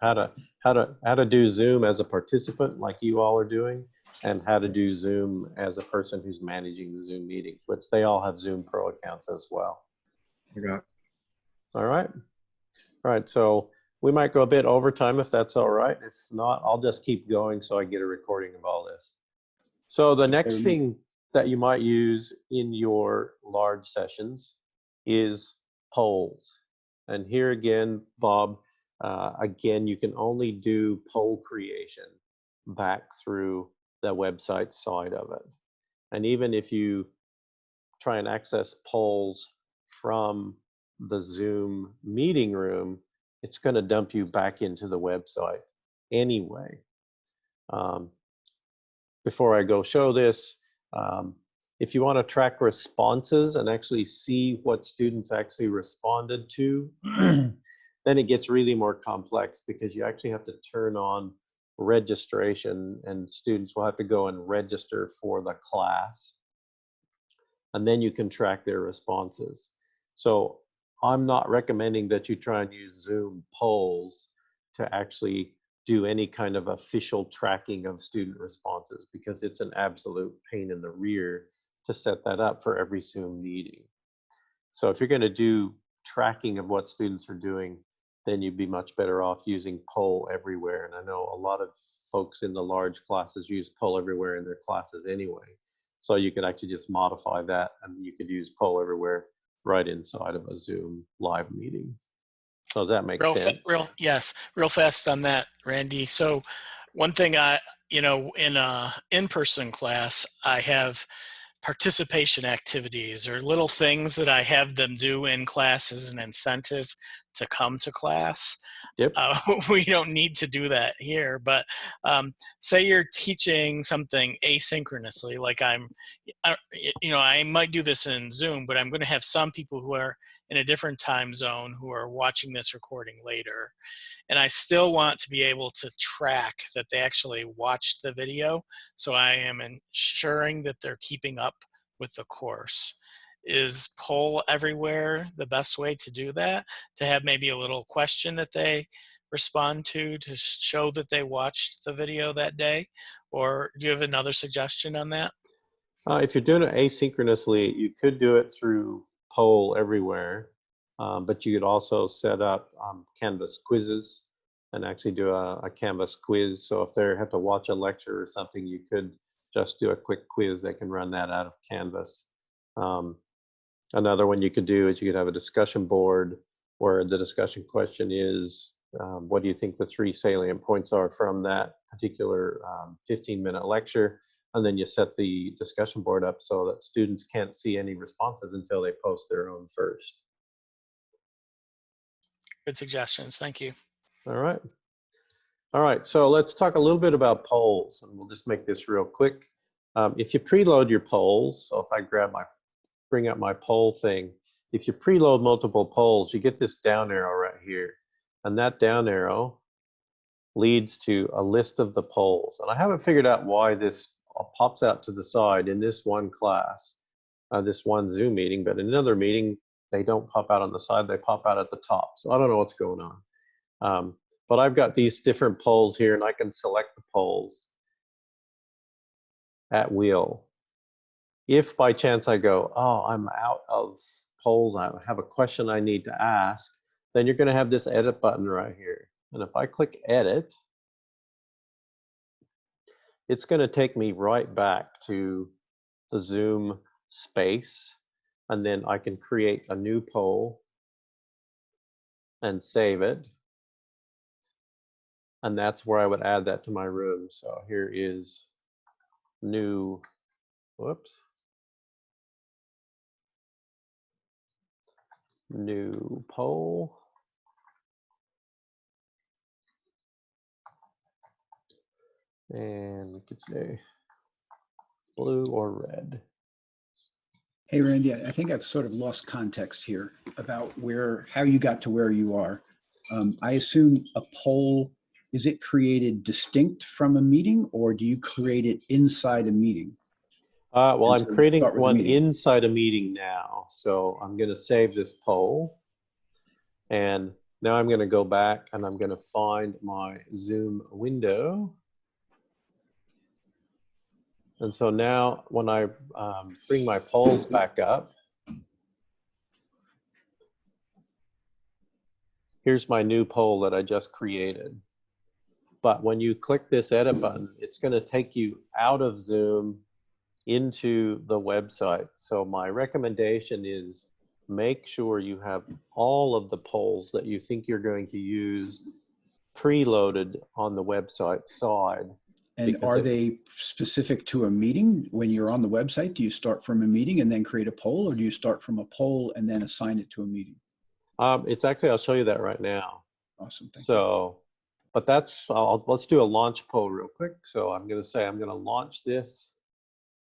how to do Zoom as a participant like you all are doing, and how to do Zoom as a person who's managing the Zoom meetings, which they all have Zoom Pro accounts as well. Okay. All right. All right. So we might go a bit over time if that's all right. If not, I'll just keep going so I get a recording of all this. So the next thing that you might use in your large sessions is polls. And here again, Bob, again, you can only do poll creation back through the website side of it. And even if you try and access polls from the Zoom meeting room, it's going to dump you back into the website anyway. Before I go show this, if you want to track responses and actually see what students actually responded to, then it gets really more complex because you actually have to turn on registration, and students will have to go and register for the class. And then you can track their responses. So I'm not recommending that you try and use Zoom polls to actually do any kind of official tracking of student responses, because it's an absolute pain in the rear to set that up for every Zoom meeting. So if you're going to do tracking of what students are doing, then you'd be much better off using Poll Everywhere. And I know a lot of folks in the large classes use Poll Everywhere in their classes anyway. So you could actually just modify that, and you could use Poll Everywhere right inside of a Zoom live meeting. So that makes sense. Yes, real fast on that, Randy. So one thing in a in-person class, I have participation activities or little things that I have them do in class as an incentive to come to class. Yep. We don't need to do that here, but say you're teaching something asynchronously, like I might do this in Zoom, but I'm going to have some people who are in a different time zone who are watching this recording later. And I still want to be able to track that they actually watched the video. So I am ensuring that they're keeping up with the course. Is Poll Everywhere the best way to do that? To have maybe a little question that they respond to show that they watched the video that day? Or do you have another suggestion on that? If you're doing it asynchronously, you could do it through Poll Everywhere, but you could also set up Canvas quizzes and actually do a Canvas quiz. So if they have to watch a lecture or something, you could just do a quick quiz. They can run that out of Canvas. Another one you could do is you could have a discussion board where the discussion question is, what do you think the 3 salient points are from that particular 15-minute lecture? And then you set the discussion board up so that students can't see any responses until they post their own first. Good suggestions. Thank you. All right. All right. So let's talk a little bit about polls, and we'll just make this real quick. If you preload your polls, so if I bring up my poll thing, if you preload multiple polls, you get this down arrow right here. And that down arrow leads to a list of the polls. And I haven't figured out why this pops out to the side in this one class, this one Zoom meeting, but in another meeting, they don't pop out on the side, they pop out at the top. So I don't know what's going on. But I've got these different polls here, and I can select the polls at will. If by chance I go, oh, I'm out of polls, I have a question I need to ask, then you're going to have this edit button right here. And if I click edit, it's going to take me right back to the Zoom space, and then I can create a new poll and save it. And that's where I would add that to my room. So here is new, new poll. And we could say blue or red. Hey, Randy, I think I've sort of lost context here about how you got to where you are. I assume a poll is it created distinct from a meeting, or do you create it inside a meeting? Well, And I'm so creating start with the one meeting. inside a meeting now. So I'm going to save this poll. And now I'm going to go back and I'm going to find my Zoom window. And so now when I bring my polls back up, here's my new poll that I just created. But when you click this edit button, it's going to take you out of Zoom into the website. So my recommendation is make sure you have all of the polls that you think you're going to use preloaded on the website side. And are they specific to a meeting? When you're on the website, do you start from a meeting and then create a poll, or do you start from a poll and then assign it to a meeting? It's actually, I'll show you that right now. Awesome. Thank you. So, but that's, let's do a launch poll real quick. So I'm going to say, I'm going to launch this.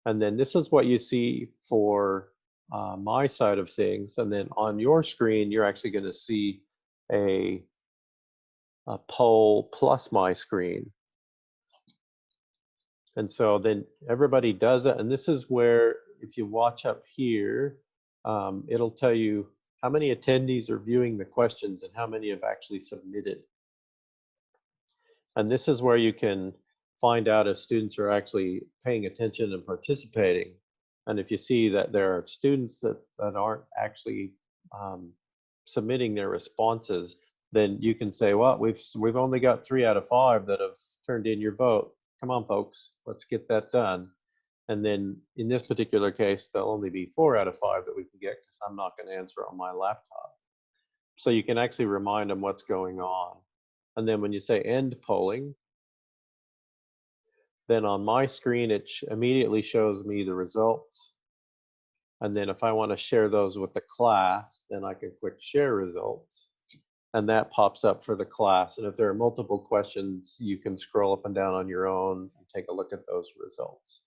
And then this is what you see for my side of things. And then on your screen, you're actually going to see a poll plus my screen. And so then everybody does it. And this is where, if you watch up here, it'll tell you how many attendees are viewing the questions and how many have actually submitted. And this is where you can find out if students are actually paying attention and participating. And if you see that there are students that aren't actually submitting their responses, then you can say, well, we've only got 3 out of 5 that have turned in your vote. Come on, folks, let's get that done. And then in this particular case, there'll only be 4 out of 5 that we can get because I'm not going to answer on my laptop. So you can actually remind them what's going on. And then when you say end polling, then on my screen, it immediately shows me the results. And then if I want to share those with the class, then I can click share results. And that pops up for the class. And if there are multiple questions, you can scroll up and down on your own and take a look at those results.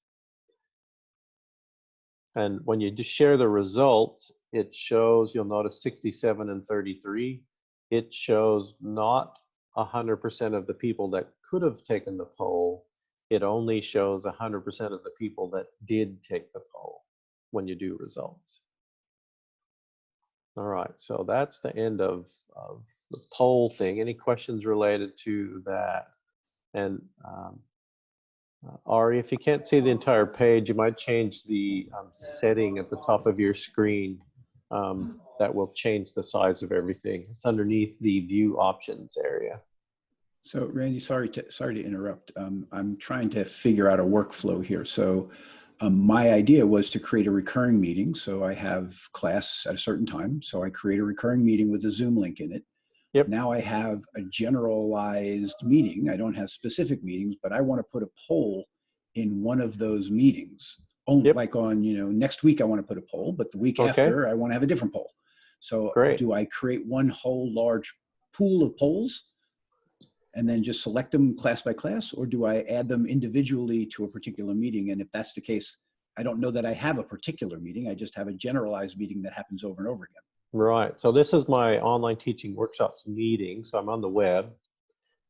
And when you just share the results, it shows, you'll notice 67 and 33. It shows not 100% of the people that could have taken the poll. It only shows 100% of the people that did take the poll when you do results. All right, so that's the end of the poll thing. Any questions related to that? And Ari, if you can't see the entire page, you might change the setting at the top of your screen. That will change the size of everything. It's underneath the view options area. So Randy, sorry to interrupt. I'm trying to figure out a workflow here. So my idea was to create a recurring meeting. So I have class at a certain time. So I create a recurring meeting with a Zoom link in it. Yep. Now I have a generalized meeting. I don't have specific meetings, but I want to put a poll in one of those meetings. Yep. Like on, next week I want to put a poll, but the week after I want to have a different poll. So do I create one whole large pool of polls and then just select them class by class, or do I add them individually to a particular meeting? And if that's the case, I don't know that I have a particular meeting. I just have a generalized meeting that happens over and over again. Right. So this is my online teaching workshops meeting. So I'm on the web,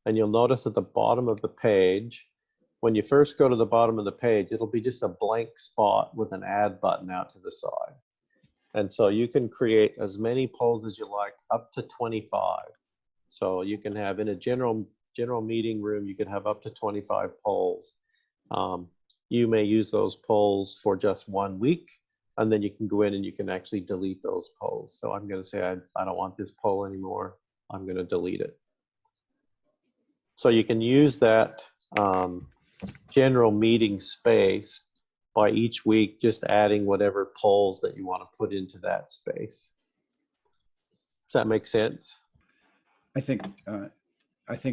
and you'll notice at the bottom of the page, when you first go to the bottom of the page, it'll be just a blank spot with an add button out to the side. And so you can create as many polls as you like, up to 25. So you can have, in a general meeting room, you can have up to 25 polls. You may use those polls for just 1 week, and then you can go in and you can actually delete those polls. So I'm going to say, I don't want this poll anymore. I'm going to delete it. So you can use that general meeting space by each week, just adding whatever polls that you want to put into that space. Does that make sense? I think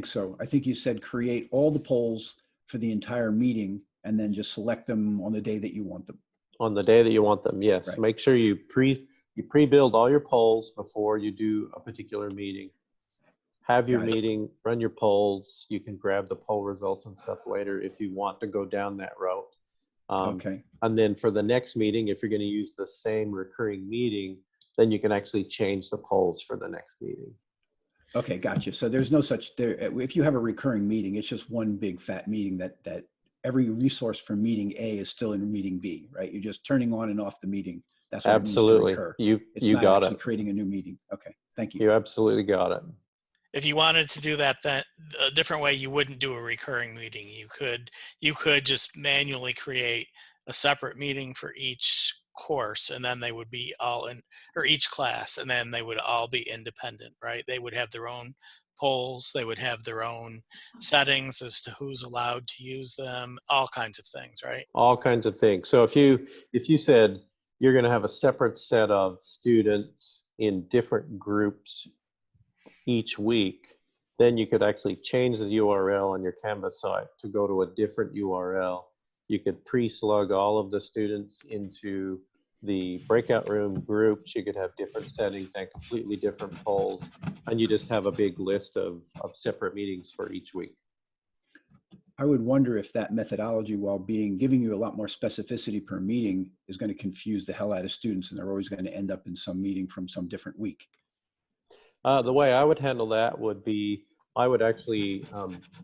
so. I think you said create all the polls for the entire meeting and then just select them on the day that you want them. On the day that you want them, yes. Right. Make sure you pre-build all your polls before you do a particular meeting. Have your meeting, run your polls. You can grab the poll results and stuff later if you want to go down that route. And then for the next meeting, if you're going to use the same recurring meeting, then you can actually change the polls for the next meeting. Okay, gotcha. So there's no such there. If you have a recurring meeting, it's just one big fat meeting that every resource for meeting A is still in meeting B, right? You're just turning on and off the meeting. That's what it means to Absolutely. recur. You It's you not got actually it. creating a new meeting. Okay, thank you. You absolutely got it. If you wanted to do that, a different way, you wouldn't do a recurring meeting. You could just manually create a separate meeting for each course, and then they would be all in, or each class, and then they would all be independent, right? They would have their own polls, they would have their own settings as to who's allowed to use them, all kinds of things, right? All kinds of things. So if you said you're going to have a separate set of students in different groups each week, then you could actually change the URL on your Canvas site to go to a different URL. You could pre-slug all of the students into the breakout room groups. You could have different settings and completely different polls, and you just have a big list of separate meetings for each week. I would wonder if that methodology, while giving you a lot more specificity per meeting, is going to confuse the hell out of students, and they're always going to end up in some meeting from some different week. The way I would handle that would be I would actually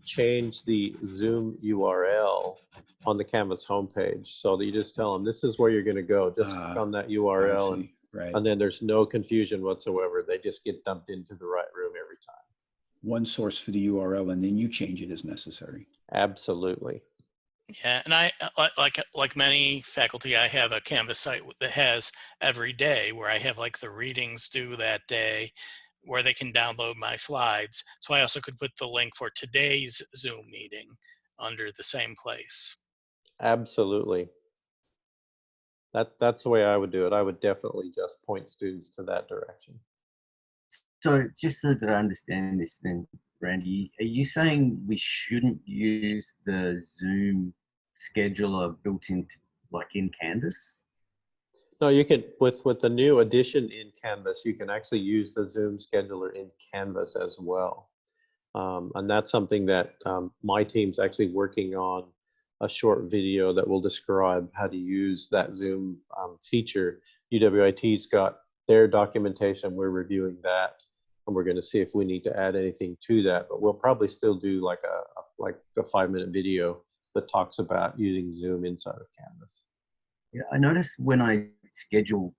change the Zoom URL on the Canvas homepage so that you just tell them this is where you're going to go. Just click on that URL, and then there's no confusion whatsoever. They just get dumped into the right room every time. One source for the URL, and then you change it as necessary. Absolutely. Yeah, and I like many faculty, I have a Canvas site that has every day where I have like the readings due that day, where they can download my slides. So I also could put the link for today's Zoom meeting under the same place. Absolutely. That's the way I would do it. I would definitely just point students to that direction. So just so that I understand this then, Randy, are you saying we shouldn't use the Zoom scheduler built into, like in Canvas? No, you can, with the new addition in Canvas, you can actually use the Zoom scheduler in Canvas as well. And that's something that my team's actually working on, a short video that will describe how to use that Zoom feature. UWIT's got their documentation, we're reviewing that, and we're going to see if we need to add anything to that. But we'll probably still do like a 5-minute video that talks about using Zoom inside of Canvas. Yeah, I noticed when I schedule,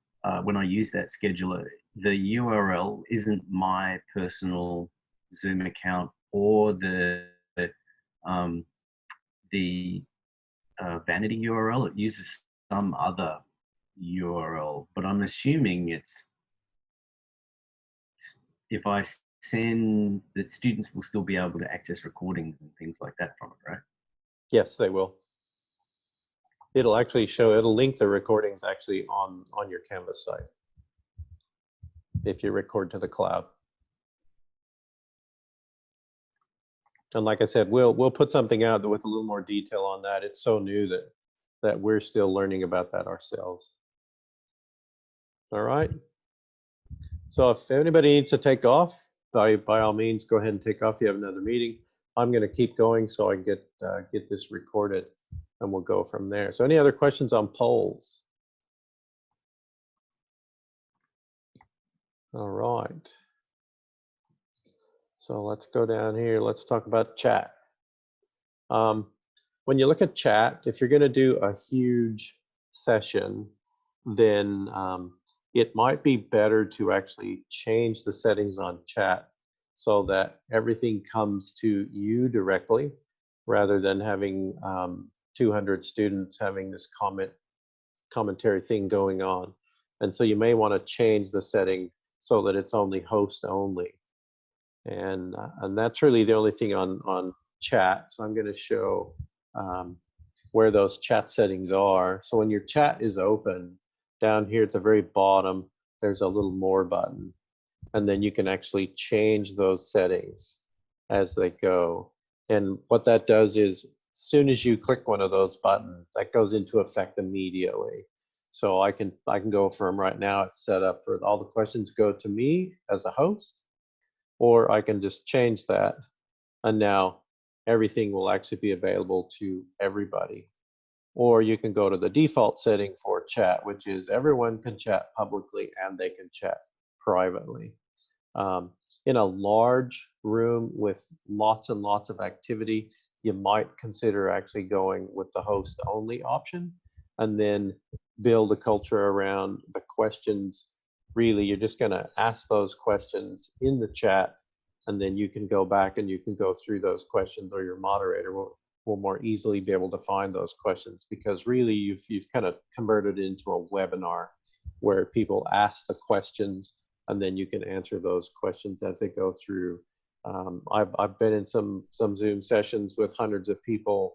when I use that scheduler, the URL isn't my personal Zoom account or the vanity URL. It uses some other URL, but I'm assuming it's if I send that students will still be able to access recordings and things like that from it, right? Yes, they will. It'll actually show, it'll link the recordings actually on your Canvas site if you record to the cloud. And like I said, we'll put something out with a little more detail on that. It's so new that we're still learning about that ourselves. All right. So if anybody needs to take off, by all means, go ahead and take off. You have another meeting. I'm going to keep going so I can get this recorded, and we'll go from there. So any other questions on polls? All right. So let's go down here. Let's talk about chat. When you look at chat, if you're going to do a huge session, then it might be better to actually change the settings on chat so that everything comes to you directly rather than having 200 students having this commentary thing going on. And so you may want to change the setting so that it's only host only. And that's really the only thing on chat. So I'm going to show where those chat settings are. So when your chat is open, down here at the very bottom, there's a little more button. And then you can actually change those settings as they go. And what that does is, as soon as you click one of those buttons, that goes into effect immediately. So I can go from right now, it's set up for all the questions go to me as a host, or I can just change that. And now everything will actually be available to everybody. Or you can go to the default setting for chat, which is everyone can chat publicly and they can chat privately. In a large room with lots and lots of activity, you might consider actually going with the host only option, and then build a culture around the questions. Really, you're just going to ask those questions in the chat, and then you can go back and you can go through those questions, or your moderator will more easily be able to find those questions, because really you've kind of converted it into a webinar where people ask the questions and then you can answer those questions as they go through. I've been in some Zoom sessions with hundreds of people,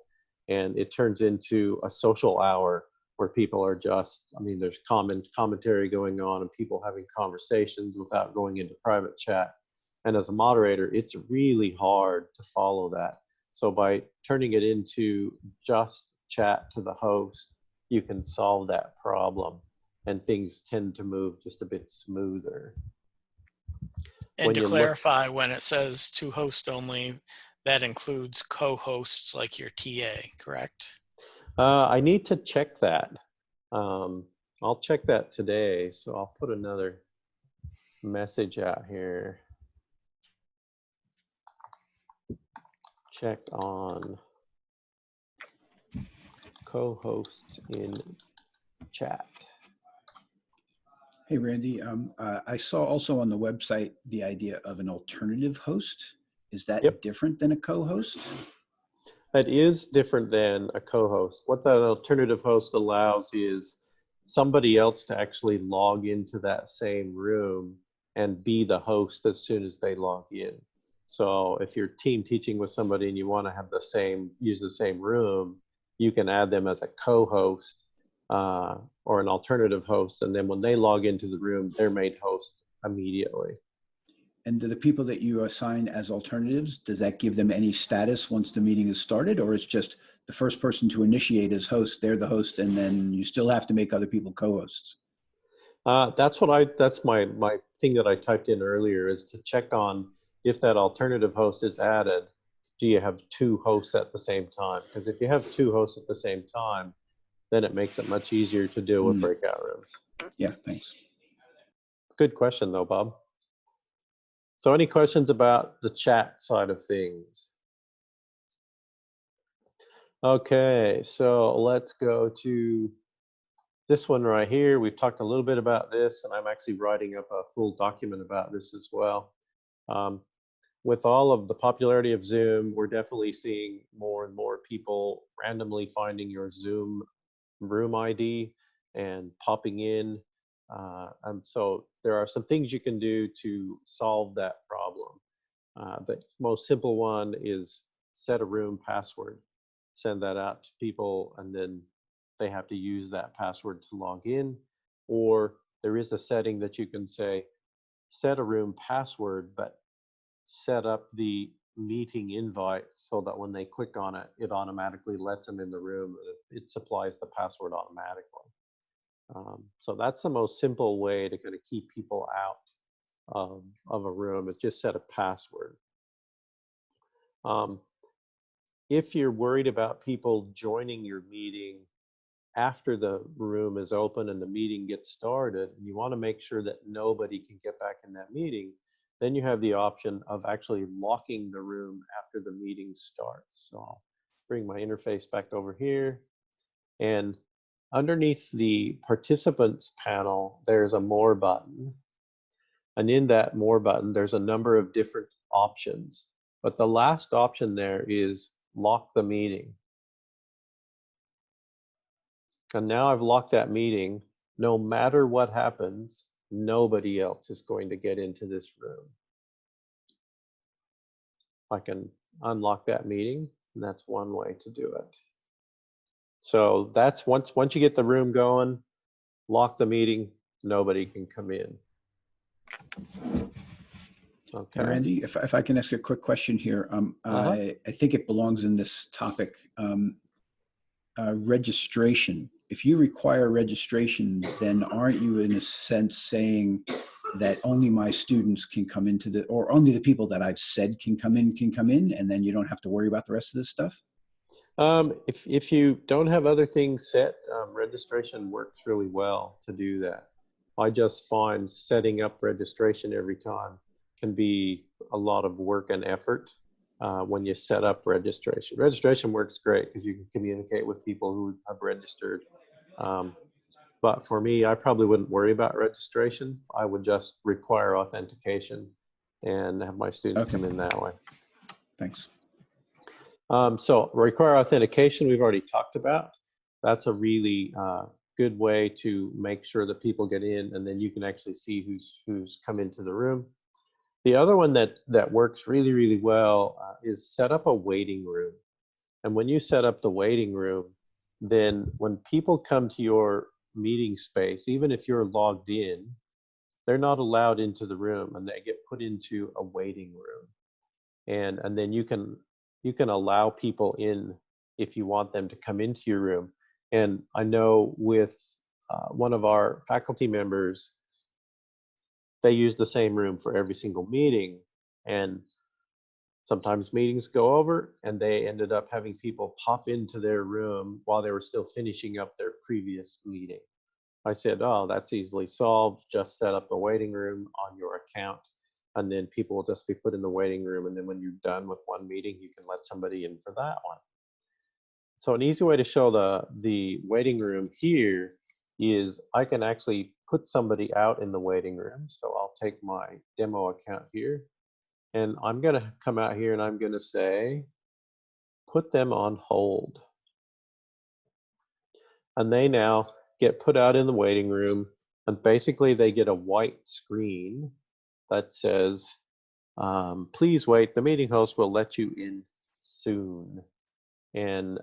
and it turns into a social hour where people are just, I mean, there's commentary going on and people having conversations without going into private chat. And as a moderator, it's really hard to follow that. So by turning it into just chat to the host, you can solve that problem, and things tend to move just a bit smoother. And to clarify, when it says to host only, that includes co-hosts like your TA, correct? I need to check that. I'll check that today. So I'll put another message out here. Checked on co-hosts in chat. Hey, Randy, I saw also on the website the idea of an alternative host. Is that different than a co-host? That is different than a co-host. What that alternative host allows is somebody else to actually log into that same room and be the host as soon as they log in. So if you're team teaching with somebody and you want to have use the same room, you can add them as a co-host or an alternative host, and then when they log into the room, they're made host immediately. And do the people that you assign as alternatives, does that give them any status once the meeting is started, or it's just the first person to initiate as host, they're the host, and then you still have to make other people co-hosts? That's my thing that I typed in earlier, is to check on if that alternative host is added, do you have two hosts at the same time? Because if you have two hosts at the same time, then it makes it much easier to deal with breakout rooms. Yeah, thanks. Good question though, Bob. So any questions about the chat side of things? Okay, so let's go to this one right here. We've talked a little bit about this, and I'm actually writing up a full document about this as well. With all of the popularity of Zoom, we're definitely seeing more and more people randomly finding your Zoom room ID and popping in. And so there are some things you can do to solve that problem. The most simple one is set a room password. Send that out to people, and then they have to use that password to log in. Or there is a setting that you can say, set a room password, but set up the meeting invite so that when they click on it, it automatically lets them in the room. It supplies the password automatically. So that's the most simple way to kind of keep people out of a room, is just set a password. If you're worried about people joining your meeting after the room is open and the meeting gets started, and you want to make sure that nobody can get back in that meeting, then you have the option of actually locking the room after the meeting starts. So I'll bring my interface back over here, and underneath the participants panel, there's a more button. And in that more button, there's a number of different options. But the last option there is lock the meeting. And now I've locked that meeting. No matter what happens, nobody else is going to get into this room. I can unlock that meeting, and that's one way to do it. So that's once you get the room going, lock the meeting, nobody can come in. Okay. Randy, if I can ask a quick question here, I think it belongs in this topic. Registration. If you require registration, then aren't you in a sense saying that only my students can come into or only the people that I've said can come in, and then you don't have to worry about the rest of this stuff? If you don't have other things set, registration works really well to do that. I just find setting up registration every time can be a lot of work and effort when you set up registration. Registration works great because you can communicate with people who have registered. But for me, I probably wouldn't worry about registration. I would just require authentication and have my students come in that way. Thanks. So require authentication, we've already talked about. That's a really good way to make sure that people get in, and then you can actually see who's come into the room. The other one that works really, really well is set up a waiting room. And when you set up the waiting room, then when people come to your meeting space, even if you're logged in, they're not allowed into the room, and they get put into a waiting room. And then you can allow people in if you want them to come into your room. And I know with one of our faculty members, they use the same room for every single meeting, and sometimes meetings go over and they ended up having people pop into their room while they were still finishing up their previous meeting. I said, oh, that's easily solved. Just set up a waiting room on your account, and then people will just be put in the waiting room. And then when you're done with one meeting, you can let somebody in for that one. So an easy way to show the waiting room here is I can actually put somebody out in the waiting room. So I'll take my demo account here, and I'm going to come out here and I'm going to say, put them on hold. And they now get put out in the waiting room, and basically they get a white screen that says, please wait, the meeting host will let you in soon. And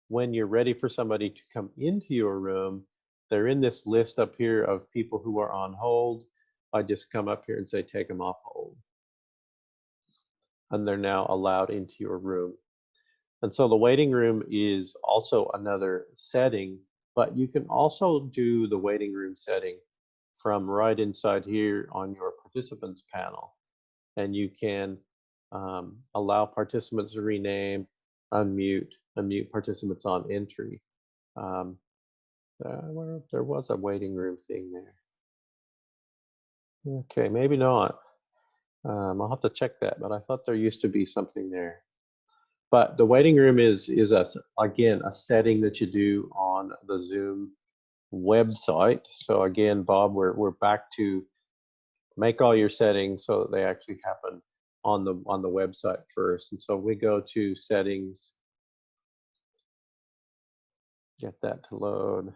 when you're ready for somebody to come into your room, they're in this list up here of people who are on hold. I just come up here and say, take them off hold. And they're now allowed into your room. And so the waiting room is also another setting, but you can also do the waiting room setting from right inside here on your participants panel. And you can allow participants to rename, unmute participants on entry. There was a waiting room thing there. Okay, maybe not. I'll have to check that, but I thought there used to be something there. But the waiting room is again a setting that you do on the Zoom website. So again, Bob, we're back to make all your settings so that they actually happen on the website first. And so we go to settings, get that to load,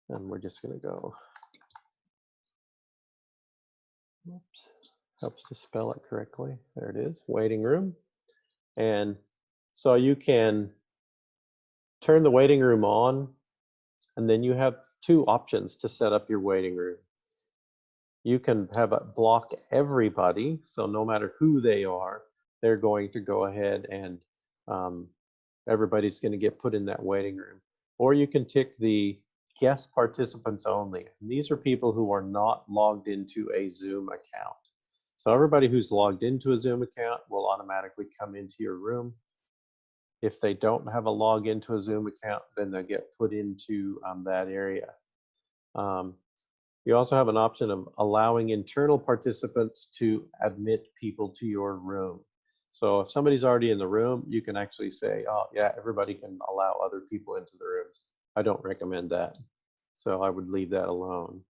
and we're just going to go. Oops, helps to spell it correctly. There it is, waiting room. And so you can turn the waiting room on, and then you have two options to set up your waiting room. You can have it block everybody, so no matter who they are, they're going to go ahead and everybody's going to get put in that waiting room. Or you can tick the guest participants only. And these are people who are not logged into a Zoom account. So everybody who's logged into a Zoom account will automatically come into your room. If they don't have a login to a Zoom account, then they get put into that area. You also have an option of allowing internal participants to admit people to your room. So if somebody's already in the room, you can actually say, oh yeah, everybody can allow other people into the room. I don't recommend that. So I would leave that alone.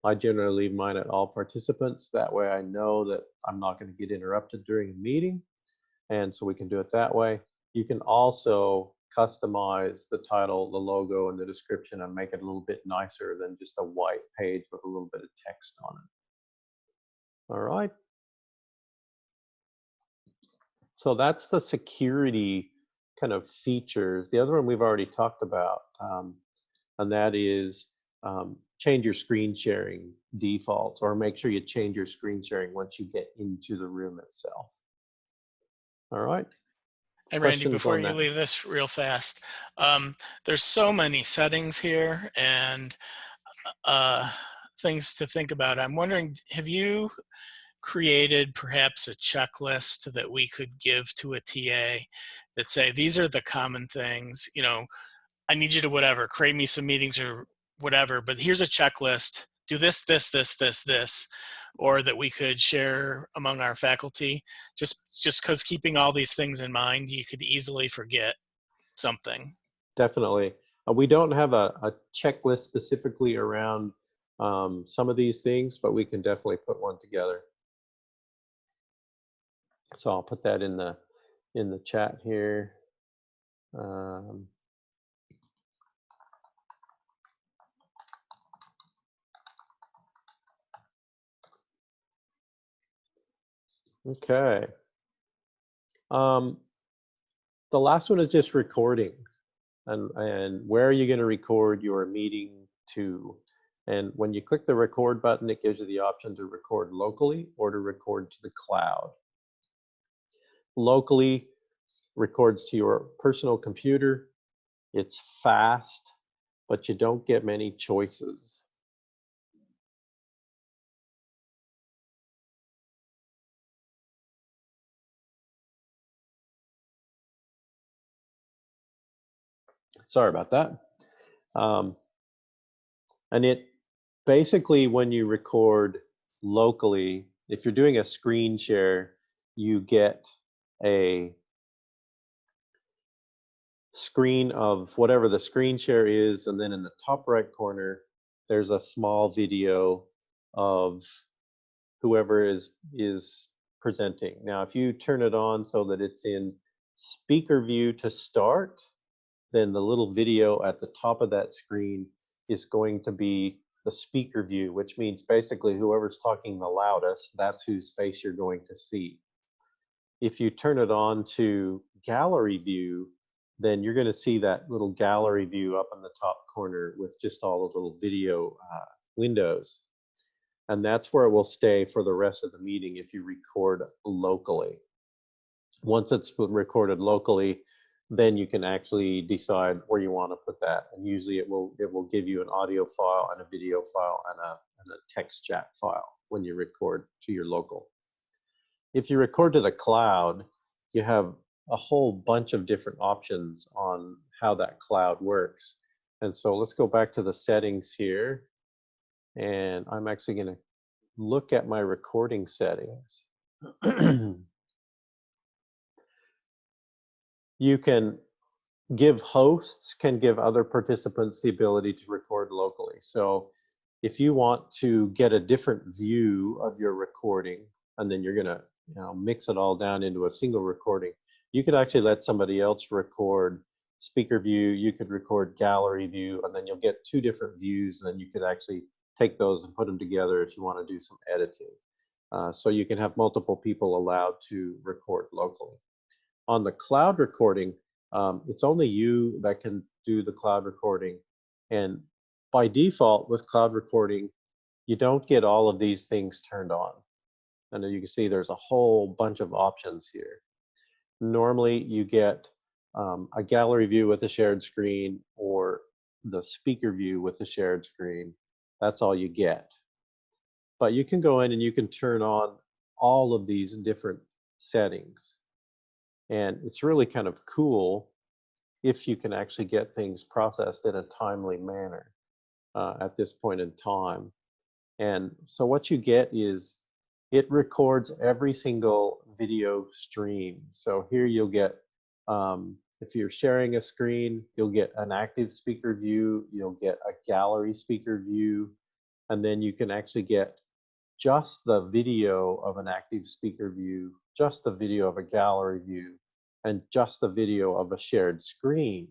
I generally leave mine at all participants. That way I know that I'm not going to get interrupted during a meeting. And so we can do it that way. You can also customize the title, the logo, and the description and make it a little bit nicer than just a white page with a little bit of text on it. All right. So that's the security kind of features. The other one we've already talked about, and that is change your screen sharing defaults, or make sure you change your screen sharing once you get into the room itself. All right. And Randy, before you leave this real fast, there's so many settings here and things to think about. I'm wondering, have you created perhaps a checklist that we could give to a TA that say, these are the common things, you know, I need you to whatever, create me some meetings or whatever, but here's a checklist, do this, this, this, this, this. or that we could share among our faculty? Just because keeping all these things in mind, you could easily forget something. Definitely. We don't have a checklist specifically around some of these things, but we can definitely put one together. So I'll put that in the chat here. Okay. The last one is just recording, and where are you going to record your meeting to? And when you click the record button, it gives you the option to record locally or to record to the cloud. Locally records to your personal computer. It's fast, but you don't get many choices. Sorry about that. And it basically, when you record locally, if you're doing a screen share, you get a screen of whatever the screen share is, and then in the top right corner, there's a small video of whoever is presenting. Now, if you turn it on so that it's in speaker view to start, then the little video at the top of that screen is going to be the speaker view, which means basically whoever's talking the loudest, that's whose face you're going to see. If you turn it on to gallery view, then you're going to see that little gallery view up in the top corner with just all the little video windows. And that's where it will stay for the rest of the meeting if you record locally. Once it's recorded locally, then you can actually decide where you want to put that. And usually it will give you an audio file and a video file and a text chat file when you record to your local. If you record to the cloud, you have a whole bunch of different options on how that cloud works. And so let's go back to the settings here. And I'm actually going to look at my recording settings. You can give hosts, can give other participants the ability to record locally. So if you want to get a different view of your recording, and then you're going to mix it all down into a single recording, you could actually let somebody else record speaker view, you could record gallery view, and then you'll get two different views, and then you could actually take those and put them together if you want to do some editing. So you can have multiple people allowed to record locally. On the cloud recording, it's only you that can do the cloud recording. And by default with cloud recording, you don't get all of these things turned on. And you can see there's a whole bunch of options here. Normally you get a gallery view with a shared screen or the speaker view with the shared screen. That's all you get. But you can go in and you can turn on all of these different settings. And it's really kind of cool if you can actually get things processed in a timely manner at this point in time. And so what you get is it records every single video stream. So here you'll get, if you're sharing a screen, you'll get an active speaker view, you'll get a gallery speaker view, and then you can actually get just the video of an active speaker view, just the video of a gallery view, and just the video of a shared screen.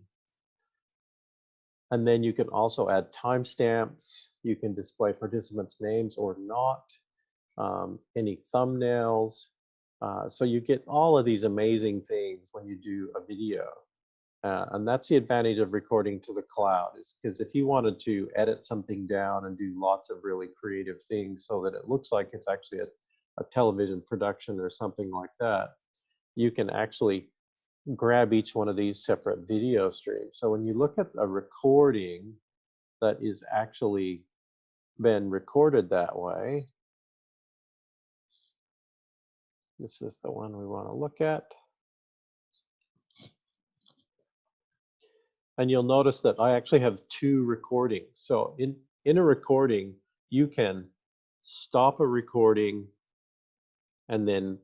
And then you can also add timestamps. You can display participants' names or not, any thumbnails. So you get all of these amazing things when you do a video. And that's the advantage of recording to the cloud, is because if you wanted to edit something down and do lots of really creative things so that it looks like it's actually a television production or something like that, you can actually grab each one of these separate video streams. So when you look at a recording that is actually been recorded that way, this is the one we want to look at. And you'll notice that I actually have two recordings. So in a recording, you can stop a recording, and then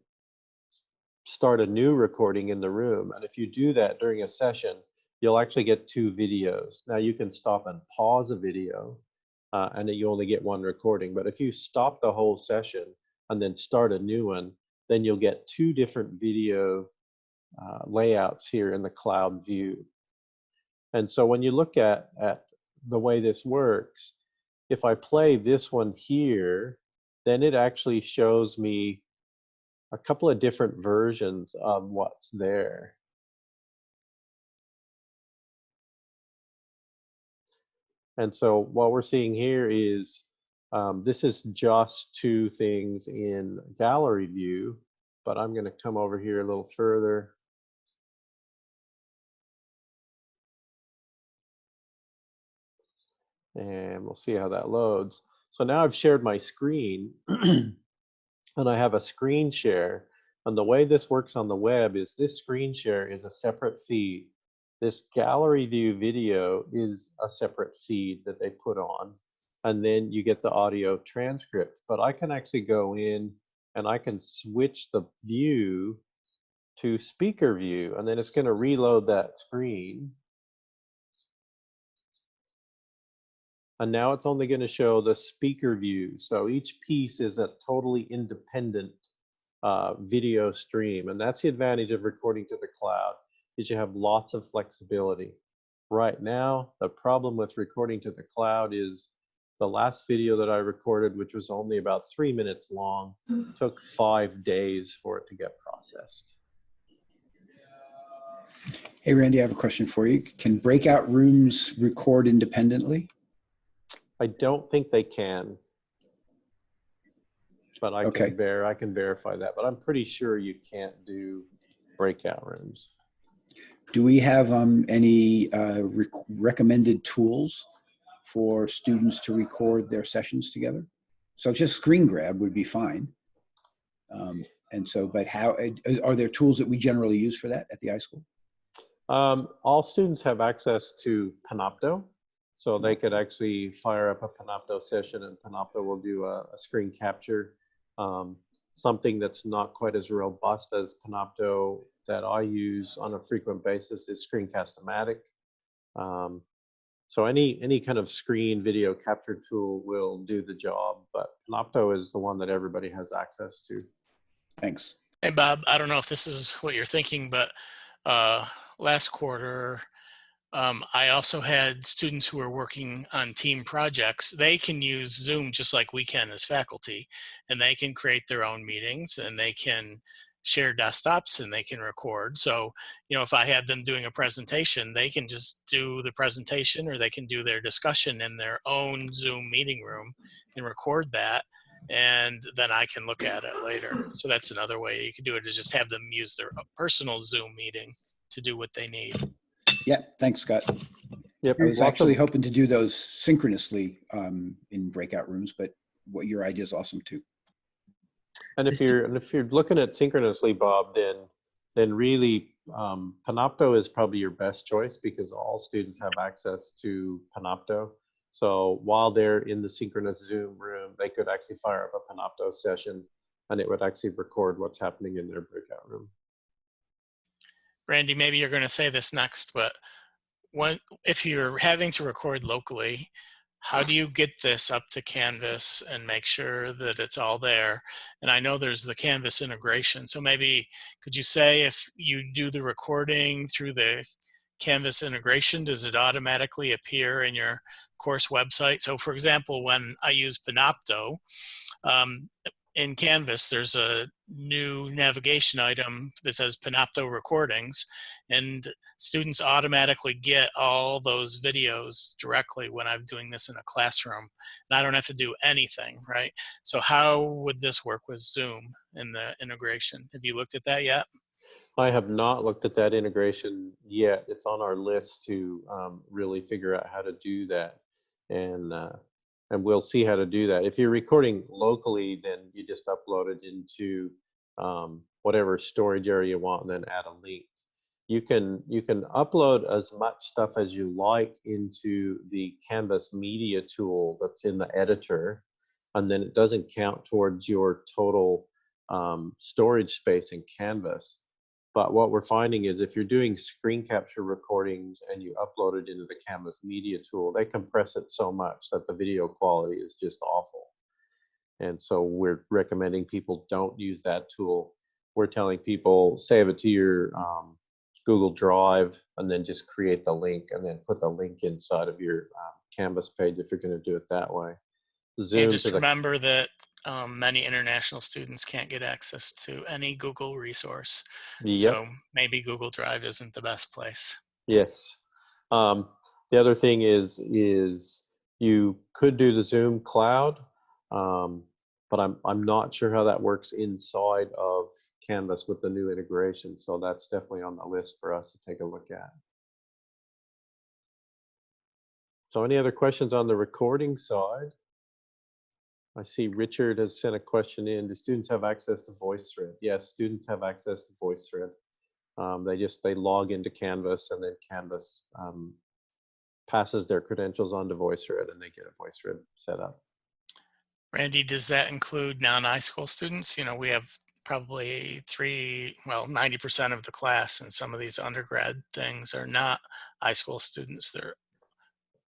start a new recording in the room. And if you do that during a session, you'll actually get 2 videos. Now you can stop and pause a video, and then you only get 1 recording. But if you stop the whole session and then start a new one, then you'll get 2 different video layouts here in the cloud view. And so when you look at the way this works, if I play this one here, then it actually shows me a couple of different versions of what's there. And so what we're seeing here is this is just 2 things in gallery view, but I'm going to come over here a little further. And we'll see how that loads. So now I've shared my screen and I have a screen share. And the way this works on the web is this screen share is a separate feed. This gallery view video is a separate feed that they put on. And then you get the audio transcript. But I can actually go in and I can switch the view to speaker view. And then it's going to reload that screen. And now it's only going to show the speaker view. So each piece is a totally independent video stream. And that's the advantage of recording to the cloud, is you have lots of flexibility. Right now, the problem with recording to the cloud is the last video that I recorded, which was only about 3 minutes long, took 5 days for it to get processed. Hey, Randy, I have a question for you. Can breakout rooms record independently? I don't think they can, but I Okay. can verify that. But I'm pretty sure you can't do breakout rooms. Do we have any recommended tools for students to record their sessions together? So just screen grab would be fine. And so, but how are there tools that we generally use for that at the iSchool? All students have access to Panopto. So they could actually fire up a Panopto session and Panopto will do a screen capture. Something that's not quite as robust as Panopto that I use on a frequent basis is Screencast-O-Matic. So any kind of screen video capture tool will do the job, but Panopto is the one that everybody has access to. Thanks. Hey, Bob, I don't know if this is what you're thinking, but last quarter, I also had students who are working on team projects. They can use Zoom just like we can as faculty, and they can create their own meetings and they can share desktops and they can record. So, you know, if I had them doing a presentation, they can just do the presentation or they can do their discussion in their own Zoom meeting room and record that. And then I can look at it later. So that's another way you can do it, is just have them use their personal Zoom meeting to do what they need. Yeah, thanks, Scott. Yep, I was actually hoping to do those synchronously in breakout rooms, but what your idea is awesome too. And if you're looking at synchronously, Bob, then really Panopto is probably your best choice because all students have access to Panopto. So while they're in the synchronous Zoom room, they could actually fire up a Panopto session and it would actually record what's happening in their breakout room. Randy, maybe you're going to say this next, but if you're having to record locally, how do you get this up to Canvas and make sure that it's all there? And I know there's the Canvas integration. So maybe could you say if you do the recording through the Canvas integration, does it automatically appear in your course website? So for example, when I use Panopto, in Canvas, there's a new navigation item that says Panopto recordings, and students automatically get all those videos directly when I'm doing this in a classroom. And I don't have to do anything, right? So how would this work with Zoom in the integration? Have you looked at that yet? I have not looked at that integration yet. It's on our list to really figure out how to do that. And we'll see how to do that. If you're recording locally, then you just upload it into whatever storage area you want and then add a link. You can upload as much stuff as you like into the Canvas media tool that's in the editor. and then it doesn't count towards your total storage space in Canvas. But what we're finding is if you're doing screen capture recordings and you upload it into the Canvas media tool, they compress it so much that the video quality is just awful. And so we're recommending people don't use that tool. We're telling people save it to your Google Drive and then just create the link and then put the link inside of your Canvas page if you're going to do it that way. Zoom And just to the remember that many international students can't get access to any Google resource. Yep. So maybe Google Drive isn't the best place. Yes. The other thing is you could do the Zoom cloud, but I'm not sure how that works inside of Canvas with the new integration. So that's definitely on the list for us to take a look at. So any other questions on the recording side? I see Richard has sent a question in. Do students have access to Voicethread? Yes, students have access to Voicethread. They log into Canvas and then Canvas passes their credentials onto Voicethread and they get a Voicethread set up. Randy, does that include non-high school students? You know, we have probably 90% of the class, and some of these undergrad things are not high school students. They're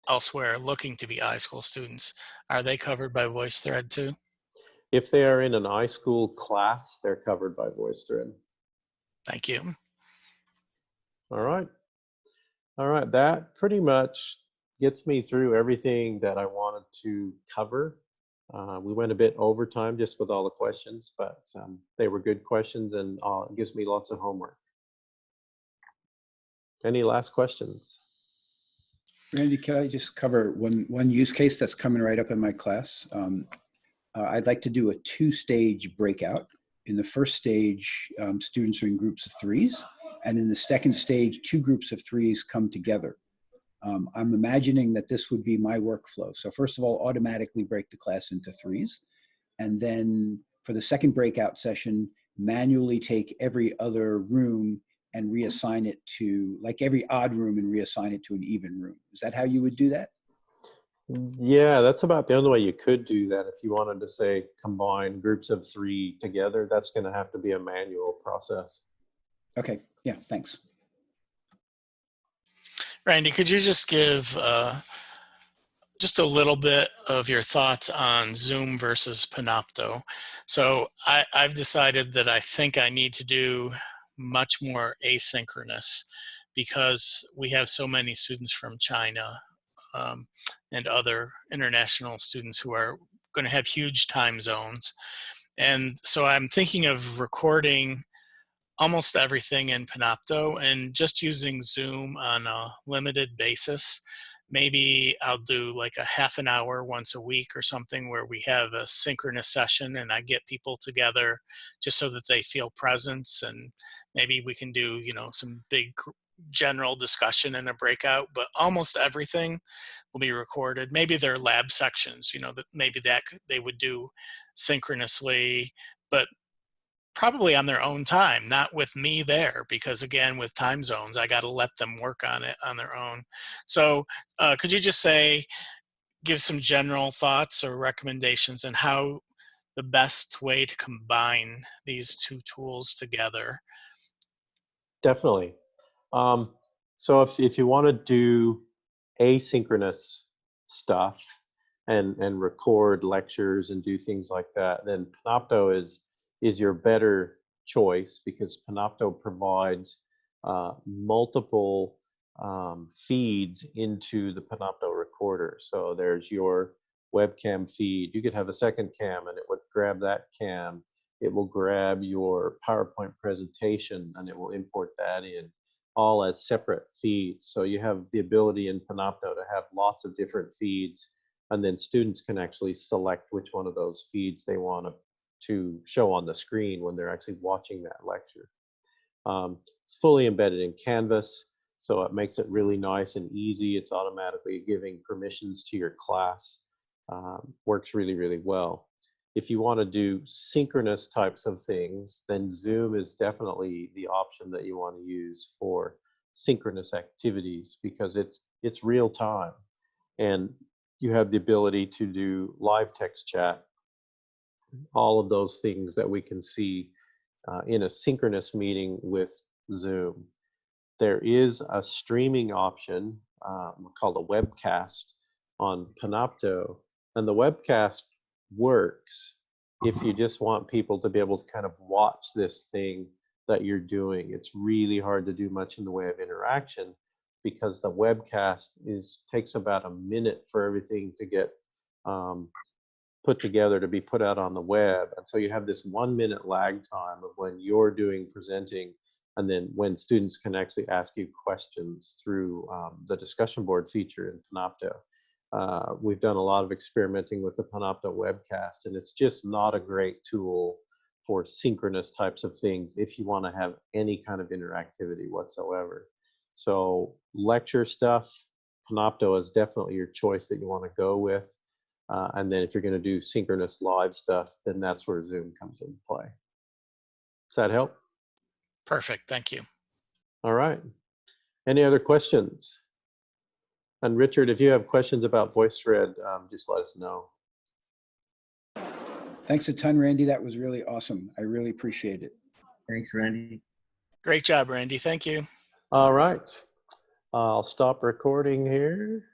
elsewhere looking to be high school students. Are they covered by Voicethread too? If they are in an iSchool class, they're covered by Voicethread. Thank you. All right. All right, that pretty much gets me through everything that I wanted to cover. We went a bit over time just with all the questions, but they were good questions and it gives me lots of homework. Any last questions? Randy, can I just cover one use case that's coming right up in my class? I'd like to do a 2-stage breakout. In the first stage, students are in groups of 3s, and in the second stage, 2 groups of 3s come together. I'm imagining that this would be my workflow. So first of all, automatically break the class into 3s, and then for the second breakout session, manually take every other room and reassign it to, like every odd room, and reassign it to an even room. Is that how you would do that? Yeah, that's about the only way you could do that. If you wanted to say combine groups of 3 together, that's going to have to be a manual process. Okay, yeah, thanks. Randy, could you just give just a little bit of your thoughts on Zoom versus Panopto? So I've decided that I think I need to do much more asynchronous because we have so many students from China and other international students who are going to have huge time zones. And so I'm thinking of recording almost everything in Panopto and just using Zoom on a limited basis. Maybe I'll do like a half an hour once a week or something where we have a synchronous session and I get people together just so that they feel presence, and maybe we can do, you know, some big general discussion in a breakout, but almost everything will be recorded. Maybe there are lab sections, you know, that maybe that they would do synchronously, but probably on their own time, not with me there, because again, with time zones, I got to let them work on it on their own. So could you just give some general thoughts or recommendations on how the best way to combine these two tools together? Definitely. So if you want to do asynchronous stuff and record lectures and do things like that, then Panopto is your better choice because Panopto provides multiple feeds into the Panopto recorder. So there's your webcam feed. You could have a second cam and it would grab that cam. It will grab your PowerPoint presentation and it will import that in, all as separate feeds. So you have the ability in Panopto to have lots of different feeds, and then students can actually select which one of those feeds they want to show on the screen when they're actually watching that lecture. It's fully embedded in Canvas, so it makes it really nice and easy. It's automatically giving permissions to your class. Works really, really well. If you want to do synchronous types of things, then Zoom is definitely the option that you want to use for synchronous activities because it's real time, and you have the ability to do live text chat all of those things that we can see in a synchronous meeting with Zoom. There is a streaming option called a Webcast on Panopto, and the Webcast works if you just want people to be able to kind of watch this thing that you're doing. It's really hard to do much in the way of interaction because the Webcast takes about a minute for everything to get put together to be put out on the web. And so you have this 1 minute lag time of when you're doing presenting and then when students can actually ask you questions through the discussion board feature in Panopto. We've done a lot of experimenting with the Panopto Webcast, and it's just not a great tool for synchronous types of things if you want to have any kind of interactivity whatsoever. So lecture stuff, Panopto is definitely your choice that you want to go with. And then if you're going to do synchronous live stuff, then that's where Zoom comes into play. Does that help? Perfect. Thank you. All right. Any other questions? And Richard, if you have questions about Voicethread, just let us know. Thanks a ton, Randy. That was really awesome. I really appreciate it. Thanks, Randy. Great job, Randy. Thank you. All right. I'll stop recording here.